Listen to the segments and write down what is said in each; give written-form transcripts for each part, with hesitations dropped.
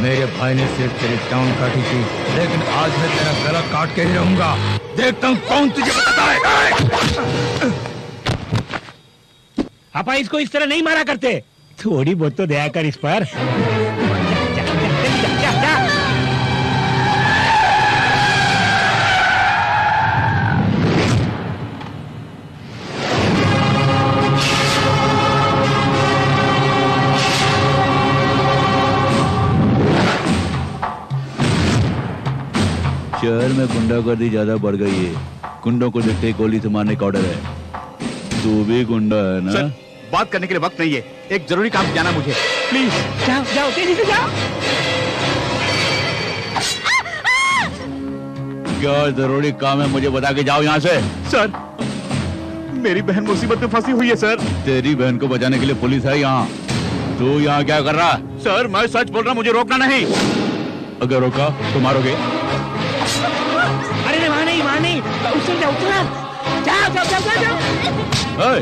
मेरे भाई ने सिर्फ तेरी टांग काटी थी, लेकिन आज मैं तेरा गला काट के ही रहूंगा। देखता हूँ कौन तुझे बताता है। आपा इसको इस तरह नहीं मारा करते, थोड़ी बहुत तो दया कर इस पर। शहर में गुंडागर्दी ज्यादा बढ़ गई है। गुंडों को देखते ही गोली से मारने का ऑर्डर है। तू भी गुंडा है ना? सर, बात करने के लिए वक्त नहीं है। एक जरूरी काम से जाना मुझे, प्लीज। जाओ जाओ तेजी से जाओ। क्या जरूरी काम है मुझे बता के जाओ यहाँ से। सर, मेरी बहन मुसीबत में फंसी हुई है सर। तेरी बहन को बचाने के लिए पुलिस है यहाँ। तू यहाँ क्या कर रहा? सर, मैं सच बोल रहा, मुझे रोकना नहीं। अगर रोका तो मारोगे। अरे वहाँ नहीं, उतर जाओ, जाओ जाओ जाओ जाओ।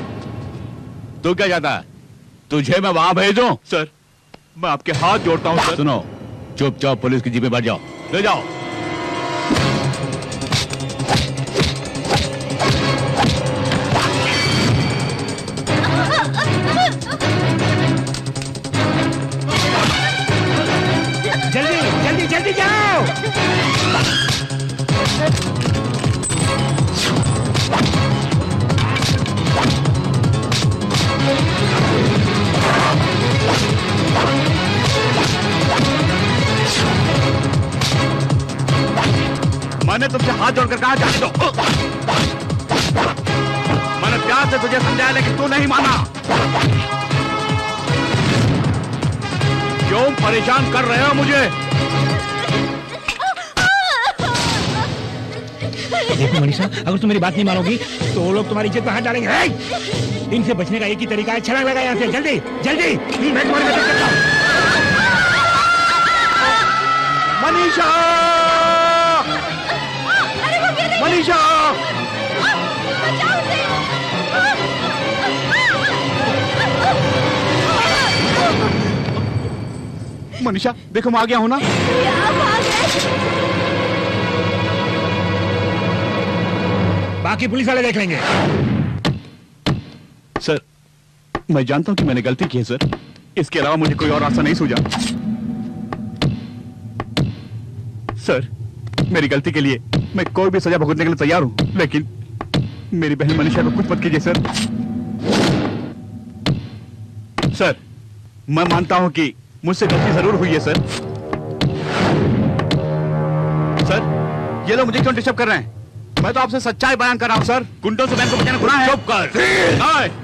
तू क्या चाहता है? तुझे मैं वहां भेजूं? सर, मैं आपके हाथ जोड़ता हूँ सर। सुनो, चुपचाप पुलिस की जीप में बैठ जाओ। ले जाओ। जल्दी जल्दी जल्दी जाओ। मैंने तुमसे हाथ जोड़कर कहा जाने दो। मैंने प्यार से तुझे समझाया, लेकिन तू नहीं माना। क्यों परेशान कर रहे हो मुझे? देखो मनीषा, अगर तुम मेरी बात नहीं मानोगी तो वो लोग तुम्हारी इज्जत पर हाथ डालेंगे। इनसे बचने का एक ही तरीका है, छलांग लगा यहाँ से। जल्दी जल्दी, मैं तुम्हारी मदद करता हूँ। मनीषा, मनीषा, मनीषा, देखो मैं आ गया हूं ना। बाकी पुलिस वाले देख लेंगे। सर, मैं जानता हूं कि मैंने गलती की है सर। इसके अलावा मुझे कोई और रास्ता नहीं सूझा। सर, मेरी गलती के लिए मैं कोई भी सजा भुगतने के लिए तैयार हूं, लेकिन मेरी बहन मनीषा को कुछ मत कीजिए सर। सर, मैं मानता हूं कि मुझसे गलती जरूर हुई है सर। सर, ये लोग मुझे क्यों डिस्टर्ब कर रहे हैं? मैं तो आपसे सच्चाई बयान कर रहा हूं सर। गुंडों से बहन को बचाना गुनाह है। चुप कर।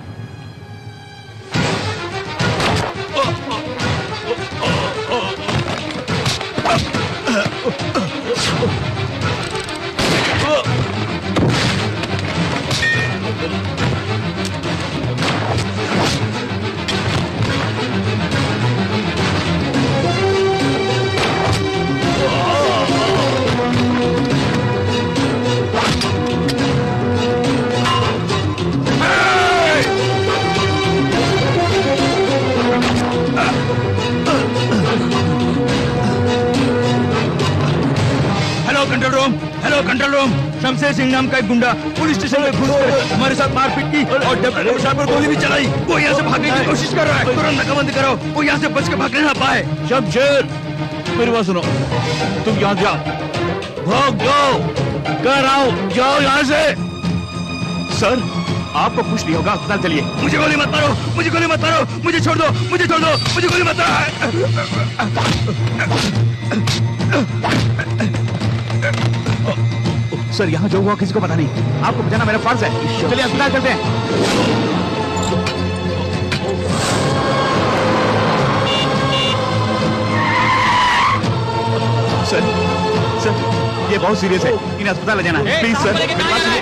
Hello control room, Shamsher Singh नाम का एक गुंडा पुलिस स्टेशन में घुसकर हमारे साथ मारपीट की और डेप्टी कमिश्नर पर गोली भी चलाई। वो यहाँ से भागने की कोशिश कर रहा है। तुरंत नाकाबंदी करो, वो यहाँ से बच के भागने ना पाए। शमशेर, मेरी बात सुनो, तुम यहाँ जाओ, भाग जाओ, कर आओ, जाओ यहाँ से। सर, आपको कुछ नहीं होगा, अस्पताल चलिए। मुझे गोली मत मारो, मुझे गोली मत मारो, मुझे छोड़ दो, मुझे छोड़ दो, मुझे गोली मत मारो। सर, यहाँ जो हुआ किसी को पता नहीं। आपको बचाना मेरा फर्ज है। चलिए अस्पताल चलते हैं। सर, सर, ये बहुत सीरियस है, इन्हें अस्पताल ले जाना है। प्लीज सर, मेरी बात सुनिए।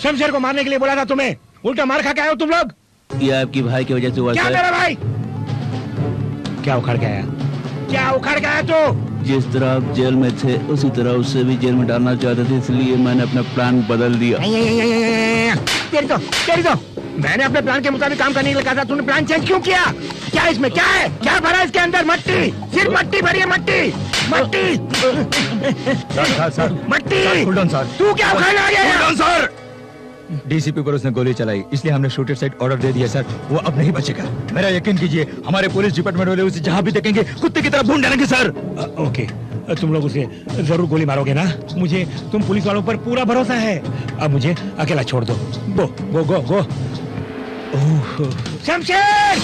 शमशेर को मारने के लिए बोला था तुम्हें, उल्टा मार खा के आए हो तुम लोग। ये आपकी भाई की वजह से हुआ क्या सर। मेरा भाई? क्या उखाड़ के आया? क्या उखाड़ के आया तू? जिस तरह आप जेल में थे उसी तरह उससे भी जेल में डालना चाहते थे, इसलिए मैंने अपना प्लान बदल दिया। तेरी तो मैंने अपने प्लान के मुताबिक काम करने के लिए कहा था, तूने प्लान चेंज क्यों किया? क्या इसमें क्या है? क्या भरा इसके अंदर? मट्टी, सिर्फ मट्टी भरी है, मट्टी मट्टी मट्टी। Hold on, sir. तू क्या उखाड़ने आ गया? Hold on, sir. डीसीपी पर उसने गोली चलाई, इसलिए हमने शूटर साइड ऑर्डर दे दिया सर। वो अब नहीं बचेगा, मेरा यकीन कीजिए। हमारे पुलिस डिपार्टमेंट वाले उसे जहाँ भी देखेंगे कुत्ते की तरह भून डालेंगे सर। ओके, तुम लोग उसे जरूर गोली मारोगे ना? मुझे तुम पुलिस वालों पर पूरा भरोसा है। अब मुझे अकेला छोड़ दो। गो गो गो गो। शमशेर!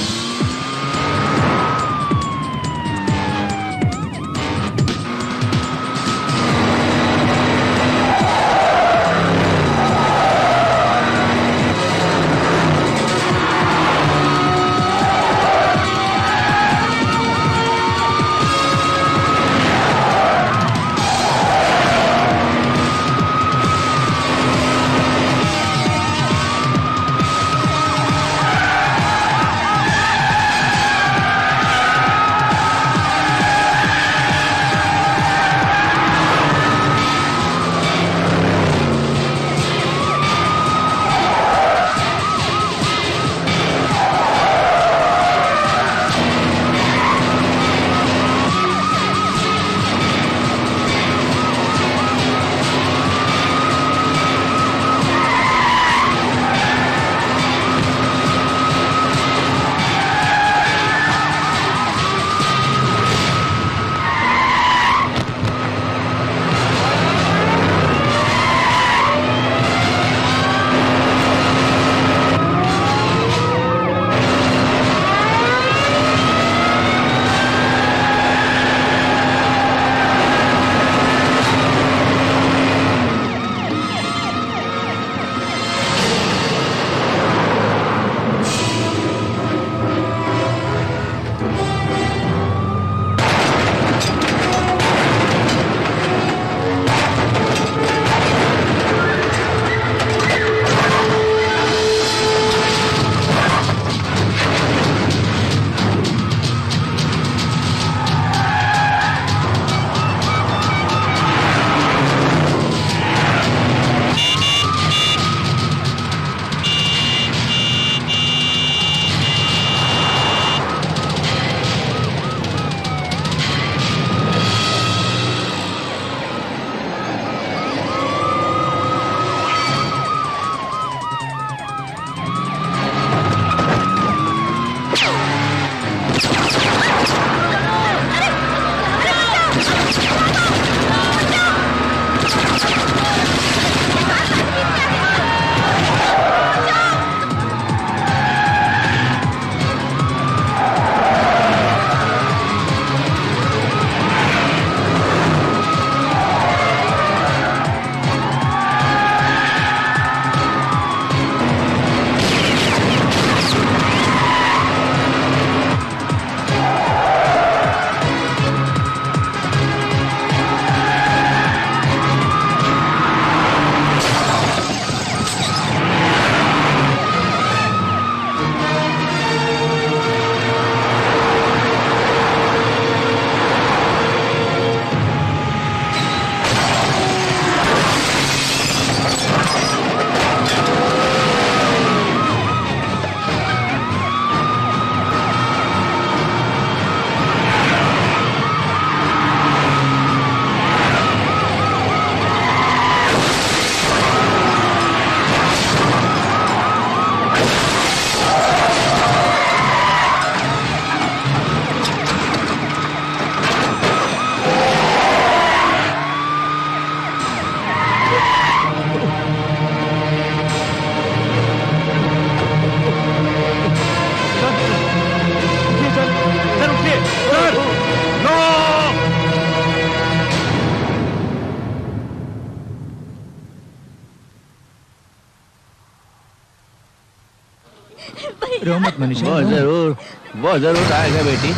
रो मत मनीषा। वो जरूर आएगा बेटी।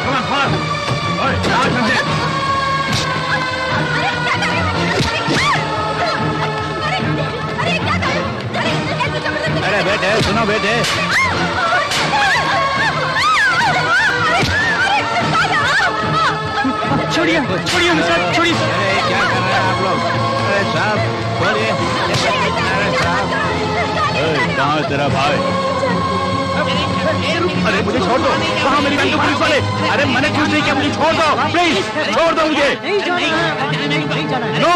Come on, fast! सुनो बेटे, छोड़िए छोड़िए सर, छोड़िए। अरे क्या कर रहे हैं आप लोग? अरे साहब बोलिए। अरे साहब, कहाँ है तेरा भाई? अरे मुझे छोड़ दो। कहाँ मेरी बहन को पुलिस वाले? अरे मैंने कुछ नहीं किया, मुझे छोड़ दो प्लीज, छोड़ दो मुझे। नो,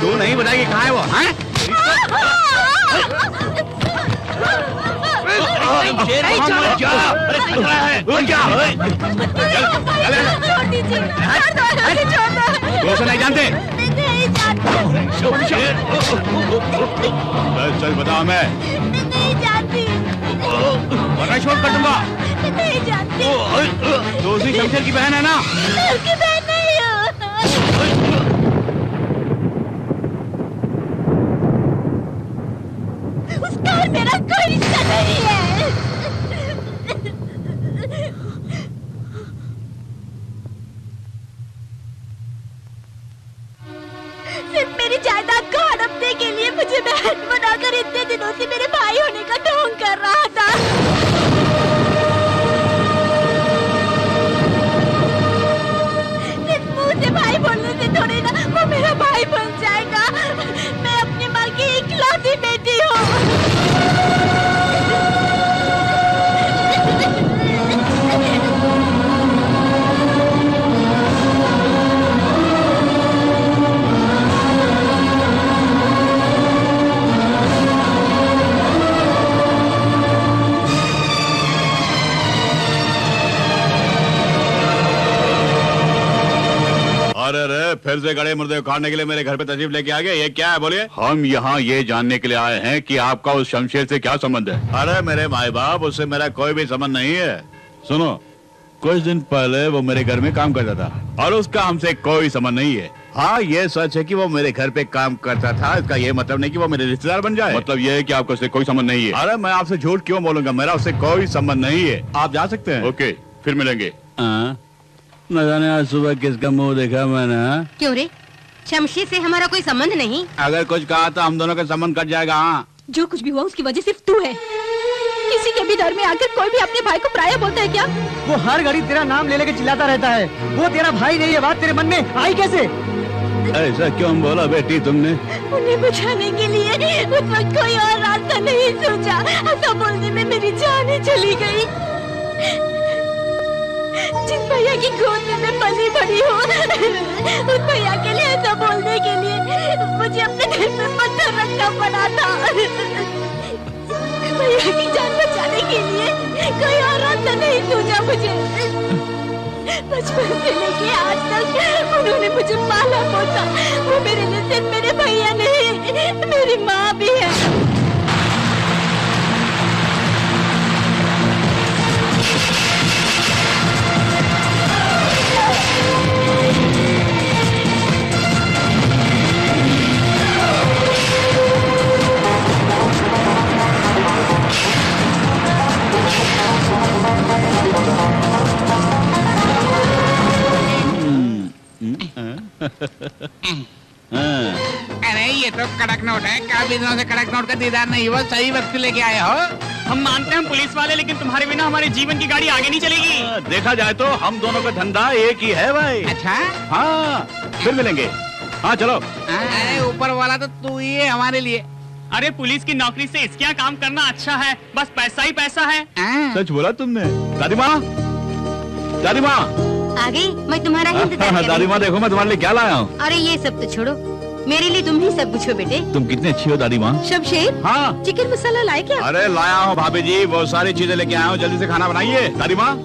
तू नहीं बताएगी कहाँ है वो? हैं? दोस्त नहीं जानते? सच बताओ, मैं नहीं जानती, वरना छोड़ कर दूंगा। नहीं जानती। तो उसी शमशेर की बहन है ना? उसकी बहन नहीं हो। उसका और मेरा कोई रिश्ता नहीं है। सिर्फ मेरी जायदाद को हड़पने के लिए मुझे बहन बनाकर इतने दिनों से मेरे भाई होने का ढोंग कर रहा था। सिर्फ मुंह से भाई बोलने से थोड़ी ना वो मेरा भाई बन जाएगा। मैं अपनी माँ की इकलौती बेटी हूँ। अरे रे, फिर से गड़े मुर्दे उखाड़ने के लिए मेरे घर पे तशरीफ लेके आ गए। ये क्या है बोलिए? हम यहाँ ये जानने के लिए आए हैं कि आपका उस शमशेर से क्या संबंध है। अरे मेरे माई बाप, उससे मेरा कोई भी संबंध नहीं है। सुनो, कुछ दिन पहले वो मेरे घर में काम करता था और उसका हमसे कोई संबंध नहीं है। हाँ, ये सच है कि वो मेरे घर पे काम करता था, इसका ये मतलब नहीं कि वो मेरे रिश्तेदार बन जाए। मतलब ये है कि आपका उससे कोई संबंध नहीं है। अरे मैं आपसे झूठ क्यों बोलूंगा, मेरा उससे कोई संबंध नहीं है। आप जा सकते हैं। ओके, फिर मिलेंगे। न जाने आज सुबह किसका मुंह देखा मैंने। क्यों रे, शमशेर से हमारा कोई संबंध नहीं? अगर कुछ कहा तो हम दोनों का संबंध कट जाएगा। हाँ, जो कुछ भी हुआ उसकी वजह सिर्फ तू है। किसी के भी डर में आकर कोई भी अपने भाई को पराया बोलता है क्या? वो हर घड़ी तेरा नाम ले लेके चिल्लाता रहता है। वो तेरा भाई नहीं है, बात तेरे मन में आई कैसे? ऐसा क्यों बोला बेटी तुमने? उन्हें बचाने के लिए उस वक्त कोई और रास्ता नहीं सोचा। ऐसा बोलने में मेरी जान ही चली गई। जिस भैया की गोद में मैं पली बड़ी हूँ, उस भैया के लिए ऐसा बोलने के लिए मुझे अपने दिल में पत्थर रखना पड़ा था। भैया की जान बचाने के लिए कोई और रास्ता नहीं सूझा मुझे। बचपन से लेके आज तक उन्होंने मुझे पाला पोसा। वो मेरे लिए सिर्फ मेरे भैया नहीं, मेरी माँ भी है। अरे ये तो कड़क नोट है। काफी दिनों से कड़क नोट का दीदार नहीं हुआ, सही वक्त लेके आए हो। हम मानते हैं हम पुलिस वाले, लेकिन तुम्हारे बिना हमारे जीवन की गाड़ी आगे नहीं चलेगी। देखा जाए तो हम दोनों का धंधा एक ही है भाई। अच्छा, हाँ, फिर मिलेंगे। हाँ चलो। अरे ऊपर वाला तो तू ही है हमारे लिए। अरे पुलिस की नौकरी से इसके यहाँ काम करना अच्छा है, बस पैसा ही पैसा है। सच बोला तुमने। दादी माँ, दादी माँ आ गई। मैं तुम्हारा ही इंतजार कर रही दादी माँ देखो मैं तुम्हारे लिए क्या लाया हूँ। अरे ये सब तो छोड़ो, मेरे लिए तुम ही सब कुछ हो बेटे। तुम कितनी अच्छी हो दादी माँ। शमशेर, हाँ, चिकन मसाला लाए क्या? अरे लाया हूँ भाभी जी, वो सारी चीजें लेके आया हूँ, जल्दी से खाना बनाइए। दादी माँ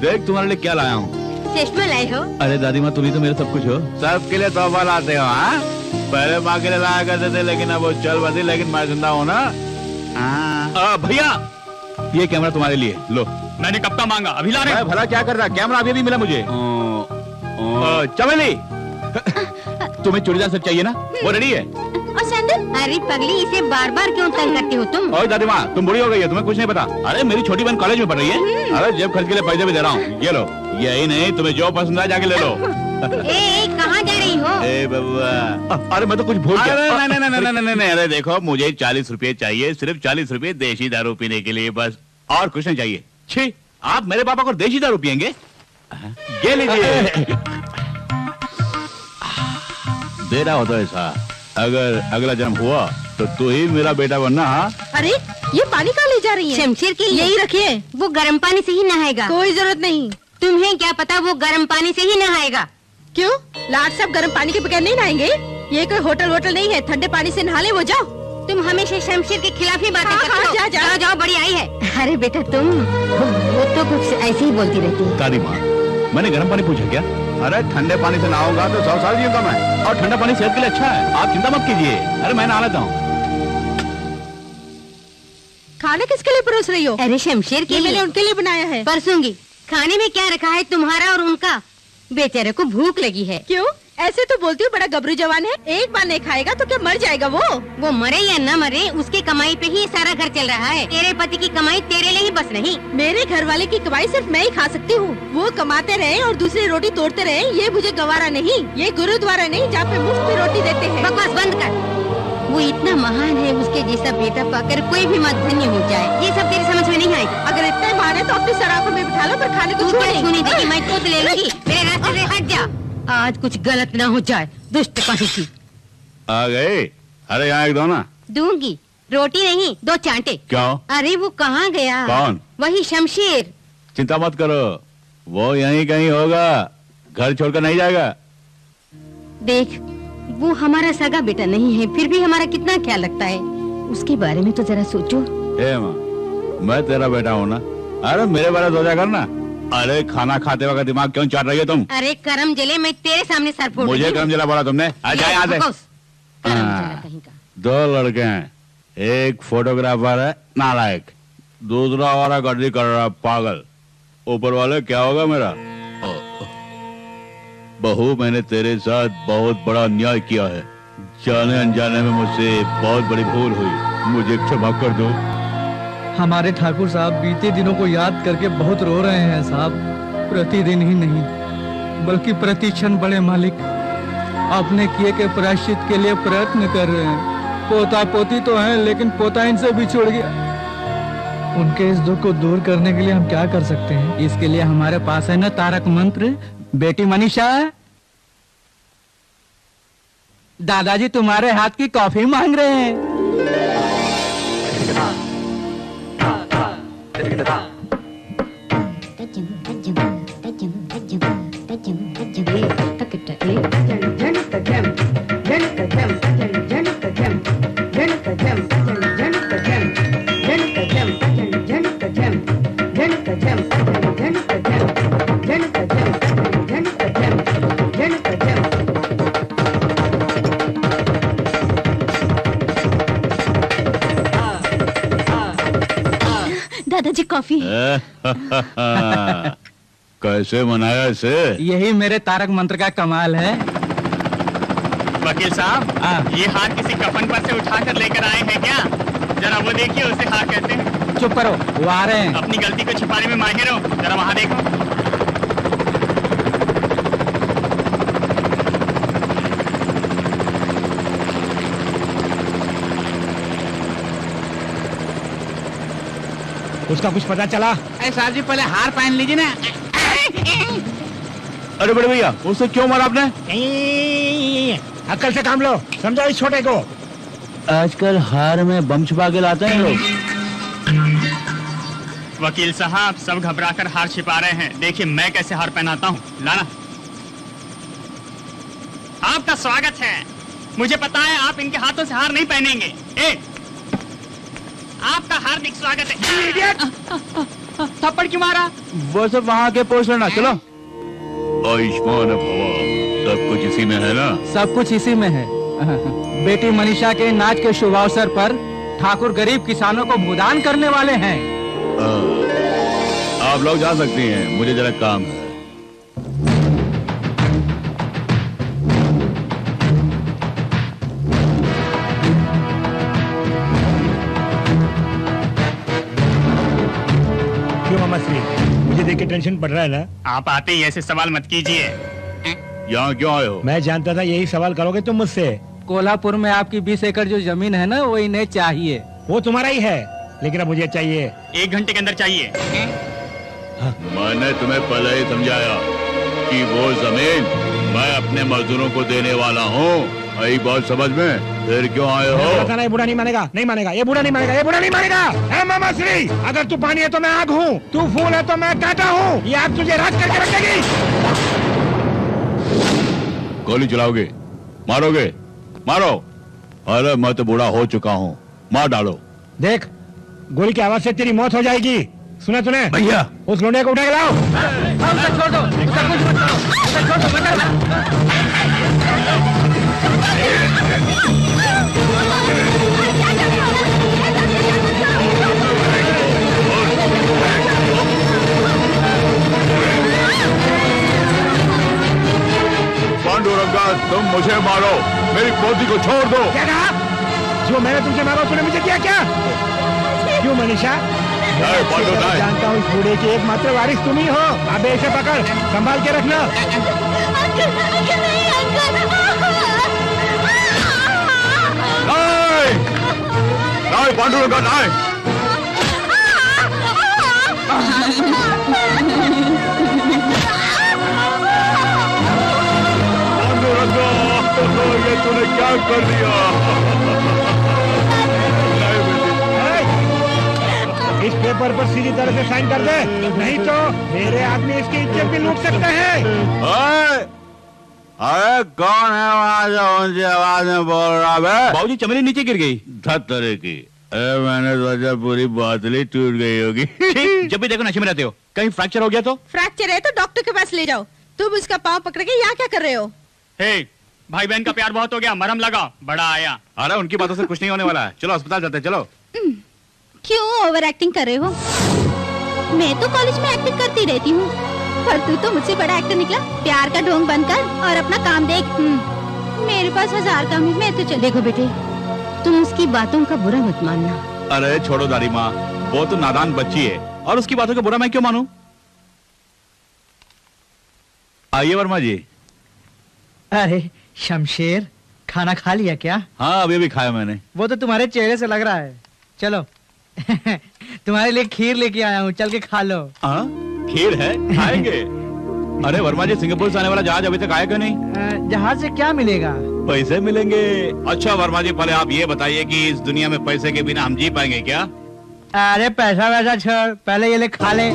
देख तुम्हारे लिए क्या लाया हूँ। चश्मा लाए हो? अरे दादी माँ तुम ही तो मेरा सब कुछ हो। सबके लिए तोहफा लाते हो। हाँ, पहले माँ के लिए लाया करते थे, लेकिन अब वो चल बसी, लेकिन मैं जिंदा हूँ ना। भैया ये कैमरा तुम्हारे लिए लो। मैंने कब का मांगा, अभी ला रहे। भला क्या कर रहा, कैमरा अभी भी मिला मुझे। चमेली तुम्हें चूड़ीदार सेट चाहिए ना, वो रेडी है। और सैंडल? अरे पगली, इसे बार बार क्यों तंग करते हो तुम? ओए दादी माँ तुम बुरी हो गई है, तुम्हें कुछ नहीं पता। अरे मेरी छोटी बहन कॉलेज में पढ़ रही है। अरे जेब खर्च के लिए पैसे भी दे रहा हूँ, ये लो। यही नहीं, तुम्हें जो पसंद आए जाके ले लो। ए, कहाँ जा रही हो? ए बबुआ, अरे मैं तो कुछ भूल अरे गया। नहीं, अरे देखो मुझे 40 रुपए चाहिए, सिर्फ 40 रुपए देशी दारू पीने के लिए, बस और कुछ नहीं चाहिए। छी, आप मेरे पापा को देशी दारू पियेंगे? ये लीजिए। देना होता है ऐसा, अगर अगला जन्म हुआ तो तू ही मेरा बेटा बनना। हाँ, अरे ये पानी कहाँ ले जा रही है? शमशेर के लिए यही रखिए। वो गर्म पानी से ही नहाएगा। कोई जरूरत नहीं। तुम्हें क्या पता वो गर्म पानी से ही नहाएगा। क्यों? लाट साहब गर्म पानी के बगैर नहीं नहाएंगे? ये कोई होटल वोटल नहीं है, ठंडे पानी से नहा ले। वो जाओ। तुम हमेशा शमशेर के खिलाफ ही बातें हाँ, करते हो। हाँ, जाओ। जाओ, बड़ी आई है। अरे बेटा तुम, वो तो कुछ ऐसे ही बोलती रहती है। दादी माँ, मैंने गर्म पानी पूछा क्या? अरे ठंडे पानी से नहाऊंगा तो 100 साल जीऊंगा मैं, और ठंडा पानी सेहत के लिए अच्छा है, आप चिंता मत कीजिए। अरे मैं नहा लेता हूँ। खाना किसके लिए परोस रही हो? अरे शमशेर के ये लिए। मैंने उनके लिए बनाया है। परसूंगी। खाने में क्या रखा है तुम्हारा और उनका? बेचारे को भूख लगी है। क्यों? ऐसे तो बोलती हूँ बड़ा गबरू जवान है, एक बार नहीं खाएगा तो क्या मर जाएगा वो मरे या न मरे, उसकी कमाई पे ही सारा घर चल रहा है। तेरे पति की कमाई तेरे लिए ही बस नहीं। मेरे घर वाले की कमाई सिर्फ मैं ही खा सकती हूँ। वो कमाते रहे और दूसरी रोटी तोड़ते रहे, ये मुझे गवारा नहीं। ये गुरुद्वारा नहीं जहाँ पे मुफ्त में रोटी देते हैं। बकवास बंद कर। वो इतना महान है, उसके जैसा बेटा पाकर कोई भी मत धन्य हो जाए। ये सब तेरी समझ में नहीं आएगा। अगर इतने महान है तो अपनी सराफों में बिठा लो, पर खाने को तू छोड़ नहीं देगी, मैं खुद ले लूंगी। मेरे रास्ते से हट जा, आज कुछ गलत ना हो जाए। दुष्ट कहीं की। आ गए? अरे यहाँ एक दो ना। दूंगी, रोटी नहीं, 2 चांटे। क्यों? अरे वो कहाँ गया? कौन? वही शमशेर। चिंता मत करो, वो यहीं कहीं होगा, घर छोड़कर नहीं जाएगा। देख, वो हमारा सगा बेटा नहीं है, फिर भी हमारा कितना ख्याल रखता है। उसके बारे में तो जरा सोचो। ए माँ, मैं तेरा बेटा हूँ ना, अरे मेरे बारे सोचा कर ना। अरे खाना खाते वक्त दिमाग क्यों चाट रही है तुम? अरे करम जले, मैं तेरे सामने सर फोड़ मुझे करम जला बोला तुमने? आ जाए यहाँ से। हाँ, 2 लड़के हैं, एक फोटोग्राफर है नालायक, दूसरा और गड्डी कर रहा पागल। ऊपर वाले क्या होगा मेरा? बहू, मैंने तेरे साथ बहुत बड़ा अन्याय किया है, जाने अनजाने में मुझसे बहुत बड़ी भूल हुई, मुझे क्षमा कर दो। हमारे ठाकुर साहब बीते दिनों को याद करके बहुत रो रहे हैं साहब। प्रतिदिन ही नहीं बल्कि प्रति क्षण बड़े मालिक अपने किए के प्रायश्चित के लिए प्रयत्न कर रहे हैं। पोता पोती तो हैं, लेकिन पोता इनसे बिछुड़ गया। उनके इस दुख को दूर करने के लिए हम क्या कर सकते हैं? इसके लिए हमारे पास है ना तारक मंत्र। बेटी मनीषा, दादाजी तुम्हारे हाथ की कॉफी मांग रहे हैं। दादाजी कॉफी। कैसे मनाया इसे? यही मेरे तारक मंत्र का कमाल है। वकील साहब, ये हार किसी कफन पर से उठाकर लेकर आए हैं क्या? जरा वो देखिए, उसे हार कहते हैं। चुप करो, वो आ रहे हैं। अपनी गलती को छिपाने में माहिर हो, जरा वहाँ देखो। उसका कुछ पता चला? अरे साहब जी, पहले हार पहन लीजिए ना। अरे बड़े भैया, उसे क्यों मारा आपने? अक्ल से काम लो, समझो इस छोटे को। आजकल हार में बम छुपा के लाते हैं लोग। वकील साहब, सब घबराकर हार छिपा रहे हैं, देखिए मैं कैसे हार पहनाता हूँ। लाना। आपका स्वागत है। मुझे पता है आप इनके हाथों से हार नहीं पहनेंगे। आपका हार्दिक स्वागत है। थप्पड़ क्यों मारा? वो सब वहाँ के पोस्ट लेना। चलो। आयुष्मान भवा, सब कुछ इसी में है ना? सब कुछ इसी में है। बेटी मनीषा के नाच के शुभ अवसर पर ठाकुर गरीब किसानों को भुगतान करने वाले हैं। आप लोग जा सकती हैं, मुझे जरा काम है। क्यों मछली, मुझे देख के टेंशन पड़ रहा है ना? आप आते ही ऐसे सवाल मत कीजिए। यहाँ क्यों आए हो? मैं जानता था यही सवाल करोगे तुम मुझसे। कोल्हापुर में आपकी 20 एकड़ जो जमीन है ना, वो इन्हें चाहिए। वो तुम्हारा ही है, लेकिन अब मुझे चाहिए। 1 घंटे के अंदर चाहिए। मैंने तुम्हें पहले ही समझाया कि वो जमीन मैं अपने मजदूरों को देने वाला हूँ। आई बात समझ में? फिर क्यों आए हो? ये बूढ़ा नहीं मानेगा, नहीं मानेगा, ये बूढ़ा नहीं मानेगा, ये बूढ़ा नहीं मानेगा। है मामा श्री, अगर तू पानी है तो मैं आग हूँ, तू फूल है तो मैं कांटा हूँ। ये आग तुझे राख करके रखेगी। गोली चलाओगे? मारोगे? मारो। अरे मैं तो बूढ़ा हो चुका हूँ, मार डालो। देख, गोली की आवाज से तेरी मौत हो जाएगी। सुना तूने? भैया उस लोंडे को उठा के लाओ। छोड़ दो, उसका कुछ मत करो, उसका छोड़ दो, पांडुरंगा, तुम मुझे मारो, मेरी पोती को छोड़ दो। क्या कहा? जो मैंने तुमसे मांगा तूने मुझे किया क्या? क्यों मनीषा? नहीं, पांडु नहीं। जानता हूँ इस बूढ़े की एकमात्र वारिस तुम ही हो। अबे इसे पकड़, संभाल के रखना। नहीं, पांडुरंगा नहीं। पांडुरंगा, ये तूने क्या कर दिया? इस पेपर पर सीधी तरह से साइन कर दे, नहीं तो मेरे आदमी इसकी इज्जत भी लूट सकते हैं। अरे कौन है वहाँ से ऊंची आवाज में बोल रहा है? बाबूजी चमेली नीचे गिर गई। धत्तरे की। अरे मैंने सोचा पूरी बोतल टूट गई होगी। जब भी देखो नशे में रहते हो, कहीं फ्रैक्चर हो गया तो? फ्रैक्चर है तो डॉक्टर के पास ले जाओ। तुम उसका पाँव पकड़ के यहाँ क्या कर रहे हो? हे, भाई बहन का प्यार बहुत हो गया, मरहम लगा, बड़ा आया। अरे उनकी बातों से कुछ नहीं होने वाला है, चलो अस्पताल चलते हैं, चलो। क्यों ओवर एक्टिंग कर रहे हो? मैं तो कॉलेज में एक्टिंग करती रहती हूँ, पर तू तो मुझसे बड़ा एक्टर निकला। प्यार का ढोंग बंद कर और अपना काम देख। मेरे पास 1000 काम है, मैं तो चल। देखो बेटे, तुम उसकी बातों का बुरा मत मानना। अरे छोड़ो दादी माँ, वो तो नादान बच्ची है और उसकी बातों का बुरा मैं क्यों मानूं? आइए वर्मा जी। अरे शमशेर, खाना खा लिया क्या? हाँ, अभी अभी खाया मैंने। वो तो तुम्हारे चेहरे से लग रहा है। चलो तुम्हारे लिए खीर लेके आया हूँ, चल के खा लो। खीर है, खाएंगे। अरे वर्मा जी, सिंगापुर से आने वाला जहाज अभी तक आएगा नहीं? जहाज से क्या मिलेगा? पैसे मिलेंगे। अच्छा वर्मा जी, पहले आप ये बताइए कि इस दुनिया में पैसे के बिना हम जी पाएंगे क्या? अरे पैसा वैसा छोड़, पहले ये ले खा ले।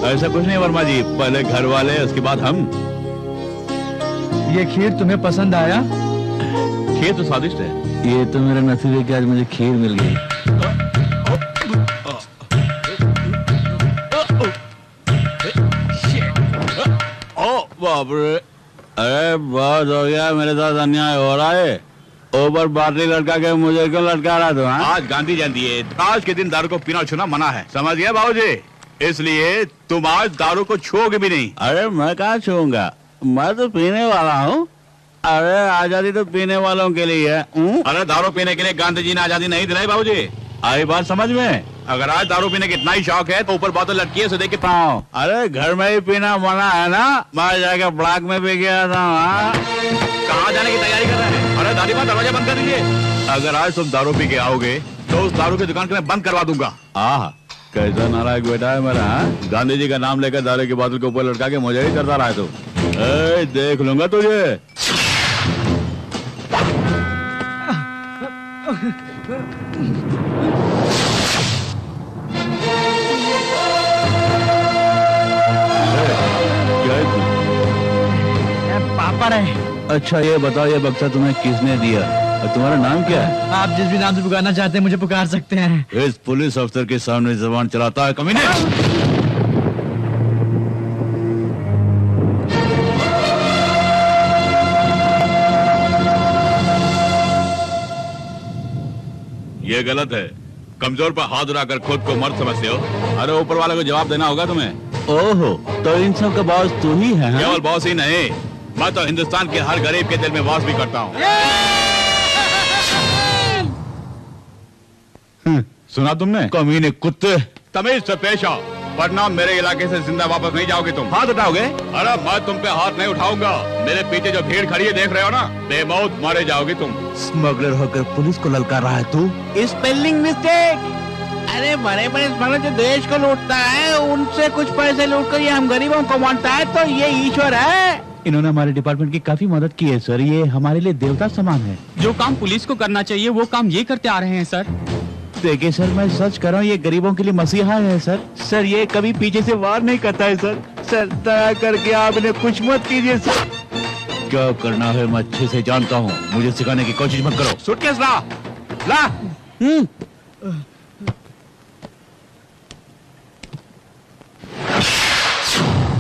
ऐसा कुछ नहीं वर्मा जी, पहले घर वाले उसके बाद हम। ये खीर तुम्हें पसंद आया? खीर तो स्वादिष्ट है। ये तो मेरा नसीब है कि आज मुझे खीर मिल गई। बाप रे, अरे बहुत हो गया, मेरे साथ अन्याय हो रहा है। ऊपर बाटली लटका के मुझे क्यों लटका रहा था? आज गांधी जयंती है, आज के दिन दारू को पीना छूना मना है, समझ गए बाबूजी? इसलिए तुम आज दारू को छूओगे भी नहीं। अरे मैं कहाँ छूऊंगा, मैं तो पीने वाला हूँ। अरे आजादी तो पीने वालों के लिए है। अरे दारू पीने के लिए गांधी जी ने आजादी नहीं दिलाई बाबूजी, आई बात समझ में? अगर आज दारू पीने का इतना ही शौक है तो ऊपर बोतल लटकी है, उसे देख के पाओ। अरे घर में ही पीना मना है ना, मैं जाके ब्लॉक में पी गया था। कहाँ जाने की तैयारी कर रहे हैं? अरे दादी माँ, दरवाजा बंद कर दीजिए। अगर आज तुम दारू पी के आओगे तो उस दारू की दुकान को मैं बंद करवा दूंगा। कैसा नालायक बेटा है मेरा। गांधी जी का नाम लेकर दारू की बोतल के ऊपर लटका के मुझे ही करता रहा है तू। देख लूंगा तुझे। पापड़ है। अच्छा ये बताओ, ये बक्सा तुम्हें किसने दिया और तुम्हारा नाम क्या है? आप जिस भी नाम से पुकारना चाहते हैं मुझे पुकार सकते हैं। इस पुलिस अफसर के सामने जुबान चलाता है कमीने। ये गलत है, कमजोर पर हाथ उठाकर खुद को मर्द समझते हो। अरे ऊपर वाले को जवाब देना होगा तुम्हें। ओहो, तो इन सब का बॉस तू ही है? केवल बॉस ही नहीं, मैं तो हिंदुस्तान के हर गरीब के दिल में वास भी करता हूँ। सुना तुमने? कमीने कुत्ते, तमीज से पेश आओ, वरना मेरे इलाके से जिंदा वापस नहीं जाओगे तुम। हाथ उठाओगे? अरे मैं तुम पे हाथ नहीं उठाऊंगा। मेरे पीछे जो भीड़ खड़ी है देख रहे हो ना, बेमौत मारे जाओगे तुम। स्मगलर होकर पुलिस को ललकार रहा है तू। Spelling mistake. अरे बड़े बड़े स्मगलर जो देश को लूटता है, उनसे कुछ पैसे लूटकर ये हम गरीबों को बांटता है, तो ये ईश्वर है। इन्होंने हमारे डिपार्टमेंट की काफी मदद की है सर, ये हमारे लिए देवता समान है। जो काम पुलिस को करना चाहिए वो काम ये करते आ रहे हैं सर। देखिए सर, मैं सच कर रहा हूँ, ये गरीबों के लिए मसीहा है सर। सर ये कभी पीछे से वार नहीं करता है सर। सर दया करके आप इन्हें कुछ मत कीजिए सर। क्या करना है मैं अच्छे से जानता हूँ, मुझे सिखाने की कोशिश मत करो। सूटकेस ला, ला।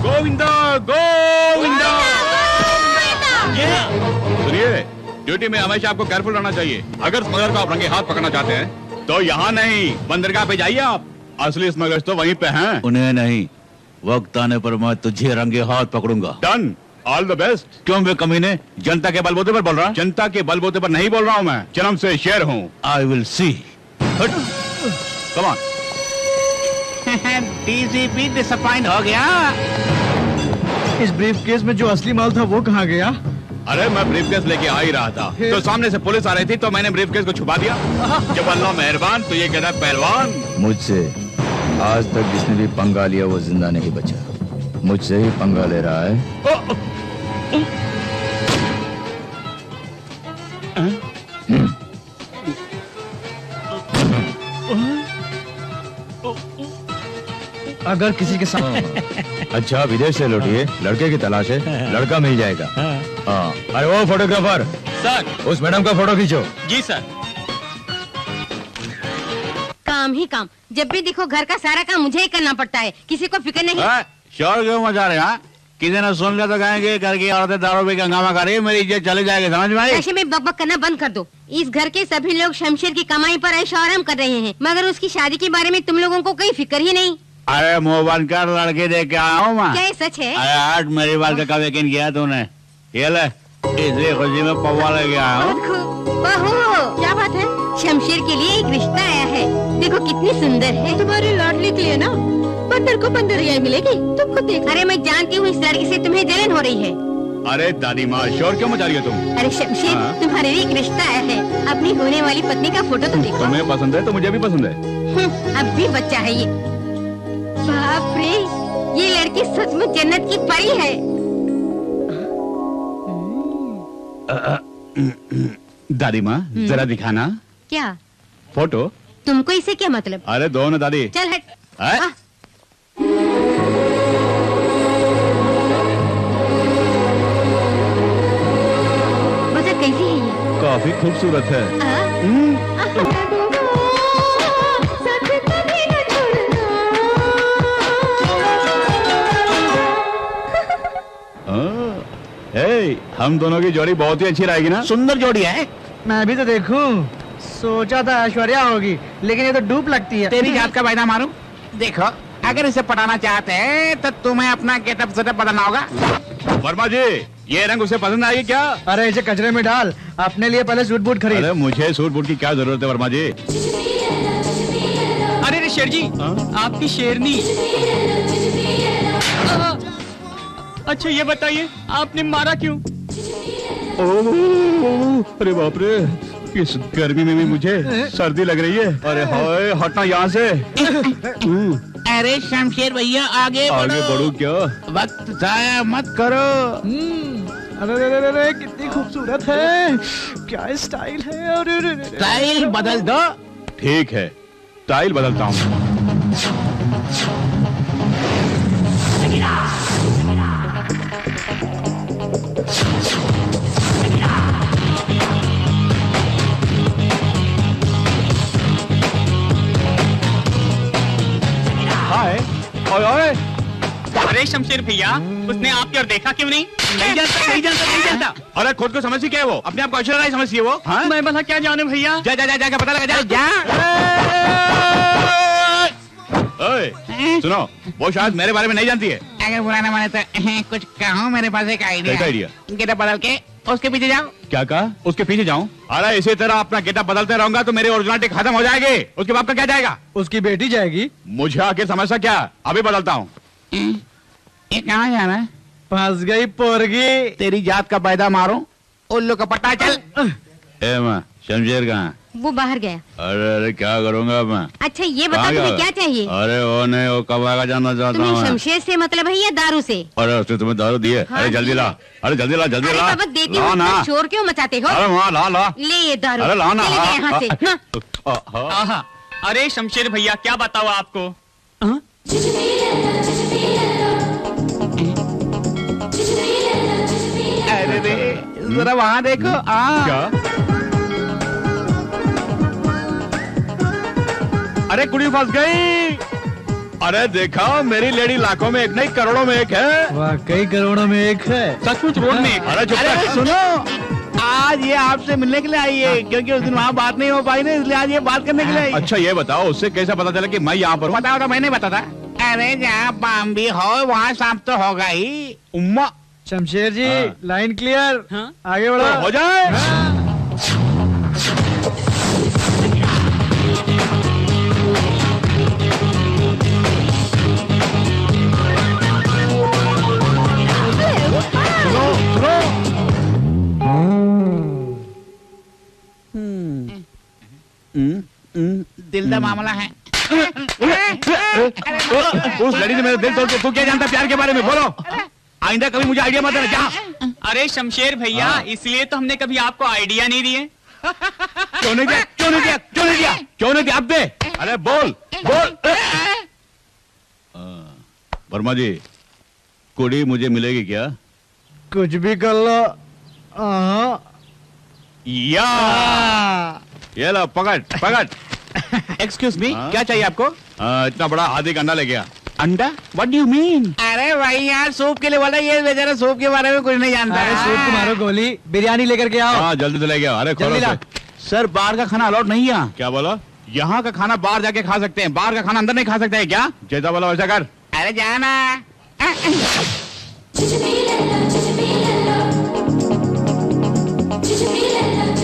गोविंदा गोविंदा। सुनिए, ड्यूटी में हमेशा आपको केयरफुल रहना चाहिए। अगर स्मगलर को आप रंगे हाथ पकड़ना चाहते हैं तो यहाँ नहीं, बंदरगाह पे जाइए आप। असली स्मगलर्स तो वहीं पे हैं। उन्हें नहीं, वक्त आने पर मैं तुझे रंगे हाथ पकड़ूंगा। Done, all the best. क्यों बे कमीने, जनता के बलबूते पर बोल रहा? जनता के बलबूते पर नहीं बोल रहा हूँ मैं, जन्म से शेर हूँ। I will see. Come on. DCP disappoint हो गया। इस ब्रीफ केस में जो असली माल था वो कहाँ गया? अरे मैं ब्रीफकेस लेके आ ही रहा था, तो सामने से पुलिस आ रही थी, तो मैंने ब्रीफकेस को छुपा दिया। जब अल्लाह मेहरबान तो ये कहता पहलवान। मुझसे आज तक जिसने भी पंगा लिया वो जिंदा नहीं बचा। मुझसे ही पंगा ले रहा है। अगर किसी के साथ अच्छा, विदेश से लौटिए, लड़के की तलाश है, लड़का मिल जाएगा। हाँ। अरे वो फोटोग्राफर सर, उस मैडम का फोटो खींचो। जी सर। काम ही काम, जब भी देखो घर का सारा काम मुझे ही करना पड़ता है, किसी को फिक्र नहीं। शोर क्यों मचा रहे हैं? किसी ने सुन लिया तो कहेंगे घर की औरतें दारू पी के हंगामा कर रही है, मेरी इज्जत चले जाएगी, समझ में आई? ऐसे में बकबक करना बंद कर दो। इस घर के सभी लोग शमशेर की कमाई पर ऐशो आराम कर रहे हैं, मगर उसकी शादी के बारे में तुम लोगों को कोई फिक्र ही नहीं। अरे मुंह बंद कर, लड़के देख के आया हूँ मैं। क्या ये सच है? अरे आज मेरी बात का कब यकीन किया तूने? ये ले, इसलिए खुशी में पौवा लेके आया हूँ। बहू, क्या बात है? शमशेर के लिए एक रिश्ता आया है, देखो कितनी सुंदर है। तुम्हारी लाडली के लिए ना बंदर को बंदर रियाई मिलेगी, तुम खुद देखो। अरे मैं जानती हूँ इस लड़की से तुम्हें जलन हो रही है। अरे दादी माँ, शोर क्यों मचा रही हो तुम? अरे शमशेर, तुम्हारे लिए एक रिश्ता आया है, अपनी होने वाली पत्नी का फोटो तो देखो। तुम्हें पसंद है तो मुझे भी पसंद है। अब भी बच्चा है ये। बाप रे, ये लड़की सचमुच जन्नत की परी है। दादी माँ, जरा दिखाना। क्या फोटो? तुमको इससे क्या मतलब? अरे दो ना दादी। चल हट। बता कैसी है ये? काफी खूबसूरत है। हम दोनों की जोड़ी बहुत ही अच्छी रहेगी ना? सुंदर जोड़ी है। मैं भी तो देखूं। सोचा था ऐश्वर्या होगी, लेकिन ये तो डूब लगती है। तेरी जात का वायदा मारूं? देखो, अगर इसे पटाना चाहते हैं तो तुम्हें अपना गेटअप सेटअप बदलना होगा। वर्मा जी, ये रंग उसे पसंद आएगी क्या? अरे इसे कचरे में डाल, अपने लिए पहले सूट बूट खरीद। अरे मुझे सूट बूट की क्या जरूरत है वर्मा जी? अरे शेर जी, आपकी शेरनी। अच्छा ये बताइए, आपने मारा क्यों? अरे बाप रे, इस गर्मी में भी मुझे सर्दी लग रही है। अरे हाय, हटना यहाँ से। अरे शमशेर भैया, आगे बढ़ो क्या? वक्त जाया मत करो। अरे कितनी खूबसूरत है, क्या स्टाइल है। स्टाइल बदल दो। ठीक है, स्टाइल बदलता हूँ। अरे शमशेर भैया, उसने आपकी ओर देखा क्यों नहीं? नहीं जानता। अरे खुद को समझी क्या है वो? अपने आप को ऐश्वर्या राय समझी है वो? हाँ? मैं भला क्या जानू भैया? जा पता लगा जा। सुनो, वो शायद मेरे बारे में नहीं जानती है। अगर बुरा ना माने तो कुछ कहूँ, मेरे पास एक आइडिया। आइडिया? गेटअप बदल के उसके पीछे जाओ, क्या कहा? उसके पीछे जाऊं? अरे इसी तरह अपना गेटअप बदलते रहूंगा तो मेरी ओरिजिनलिटी खत्म हो जाएगी। उसके बाप का क्या जाएगा? उसकी बेटी जाएगी। मुझे आखिर समस्या क्या? अभी बदलता हूँ। ये कहाँ जाना है? फंस गई पोरगी। तेरी जात का पैदा मारो, उल्लू का पट्टा चल। ए माँ, शमशेर कहाँ? वो बाहर गया। अरे क्या करूँगा मैं? अच्छा ये बता तुम्हें क्या चाहिए? अरे वो नहीं, वो कब आएगा जानना चाहता तुम्हें हूँ। शमशेर से मतलब है या दारू से? अरे उसने तुम्हें दारू दी है? हाँ अरे जल्दी ला, अरे जल्दी ला, जल्दी ला। बाबा देती ला हूँ, ना। शोर क्यों मचाते हो? अरे वहाँ ला ला। ले ये दारू। अरे ला ना। चले गए यहाँ से। हाँ। आहा, अरे शमशेर भैया क्या बताओ आपको? अरे रे, जरा वहाँ देखो। क्या? अरे कुड़ी फंस गई। अरे देखा, मेरी लेडी लाखों में एक नहीं करोड़ों में एक है। वाकई करोड़ों में एक है। सचमुच रोड में एक। अरे चुप अरे कर। सुनो, आज ये आपसे मिलने के लिए आई है, क्योंकि उस दिन वहाँ बात नहीं हो पाई ना, इसलिए आज ये बात करने के लिए आई है। अच्छा ये बताओ, उससे कैसे पता चला कि मैं यहाँ पर हूँ? बताओ तो मैंने बता था। अरे जहाँ पाम भी हो वहाँ सांप तो होगा ही। उम्मा शमशेर जी हाँ। Line clear. हाँ? आगे बढ़ो। हो जाए। सुनो सुनो। दिल का मामला है। उस लड़ी ने मेरा दिल तोड़ के, तू क्या जानता प्यार के बारे में? बोलो। आइंदा कभी मुझे आइडिया मत देना। जा। अरे शमशेर भैया, इसलिए तो हमने कभी आपको आइडिया नहीं दिए। क्यों नहीं दिया? क्यों नहीं दिया? क्यों नहीं दिया? क्यों नहीं दिया? अब दे। अरे बोल बोल। वर्मा जी, कुड़ी मुझे मिलेगी क्या? कुछ भी कर लो। या ये लो, पकड़ पकड़। एक्सक्यूज मी, हाँ? क्या चाहिए आपको? इतना बड़ा हाथी का अंडा ले गया। अंडा? What do you mean? अरे भाई यार, सूप के लिए बोला, ये बेचारा सूप के बारे में कुछ नहीं जानता। अरे सूप को मारो गोली, बिरयानी लेकर के आओ। हाँ जल्दी से ले गया। अरे खोलो जल्दी ला। उसे। सर बाहर का खाना अलाउड नहीं है। क्या बोला? यहाँ का खाना बाहर जाके खा सकते हैं, बाहर का खाना अंदर नहीं खा सकते हैं क्या? जैसा बोला वैसा कर। अरे जाना।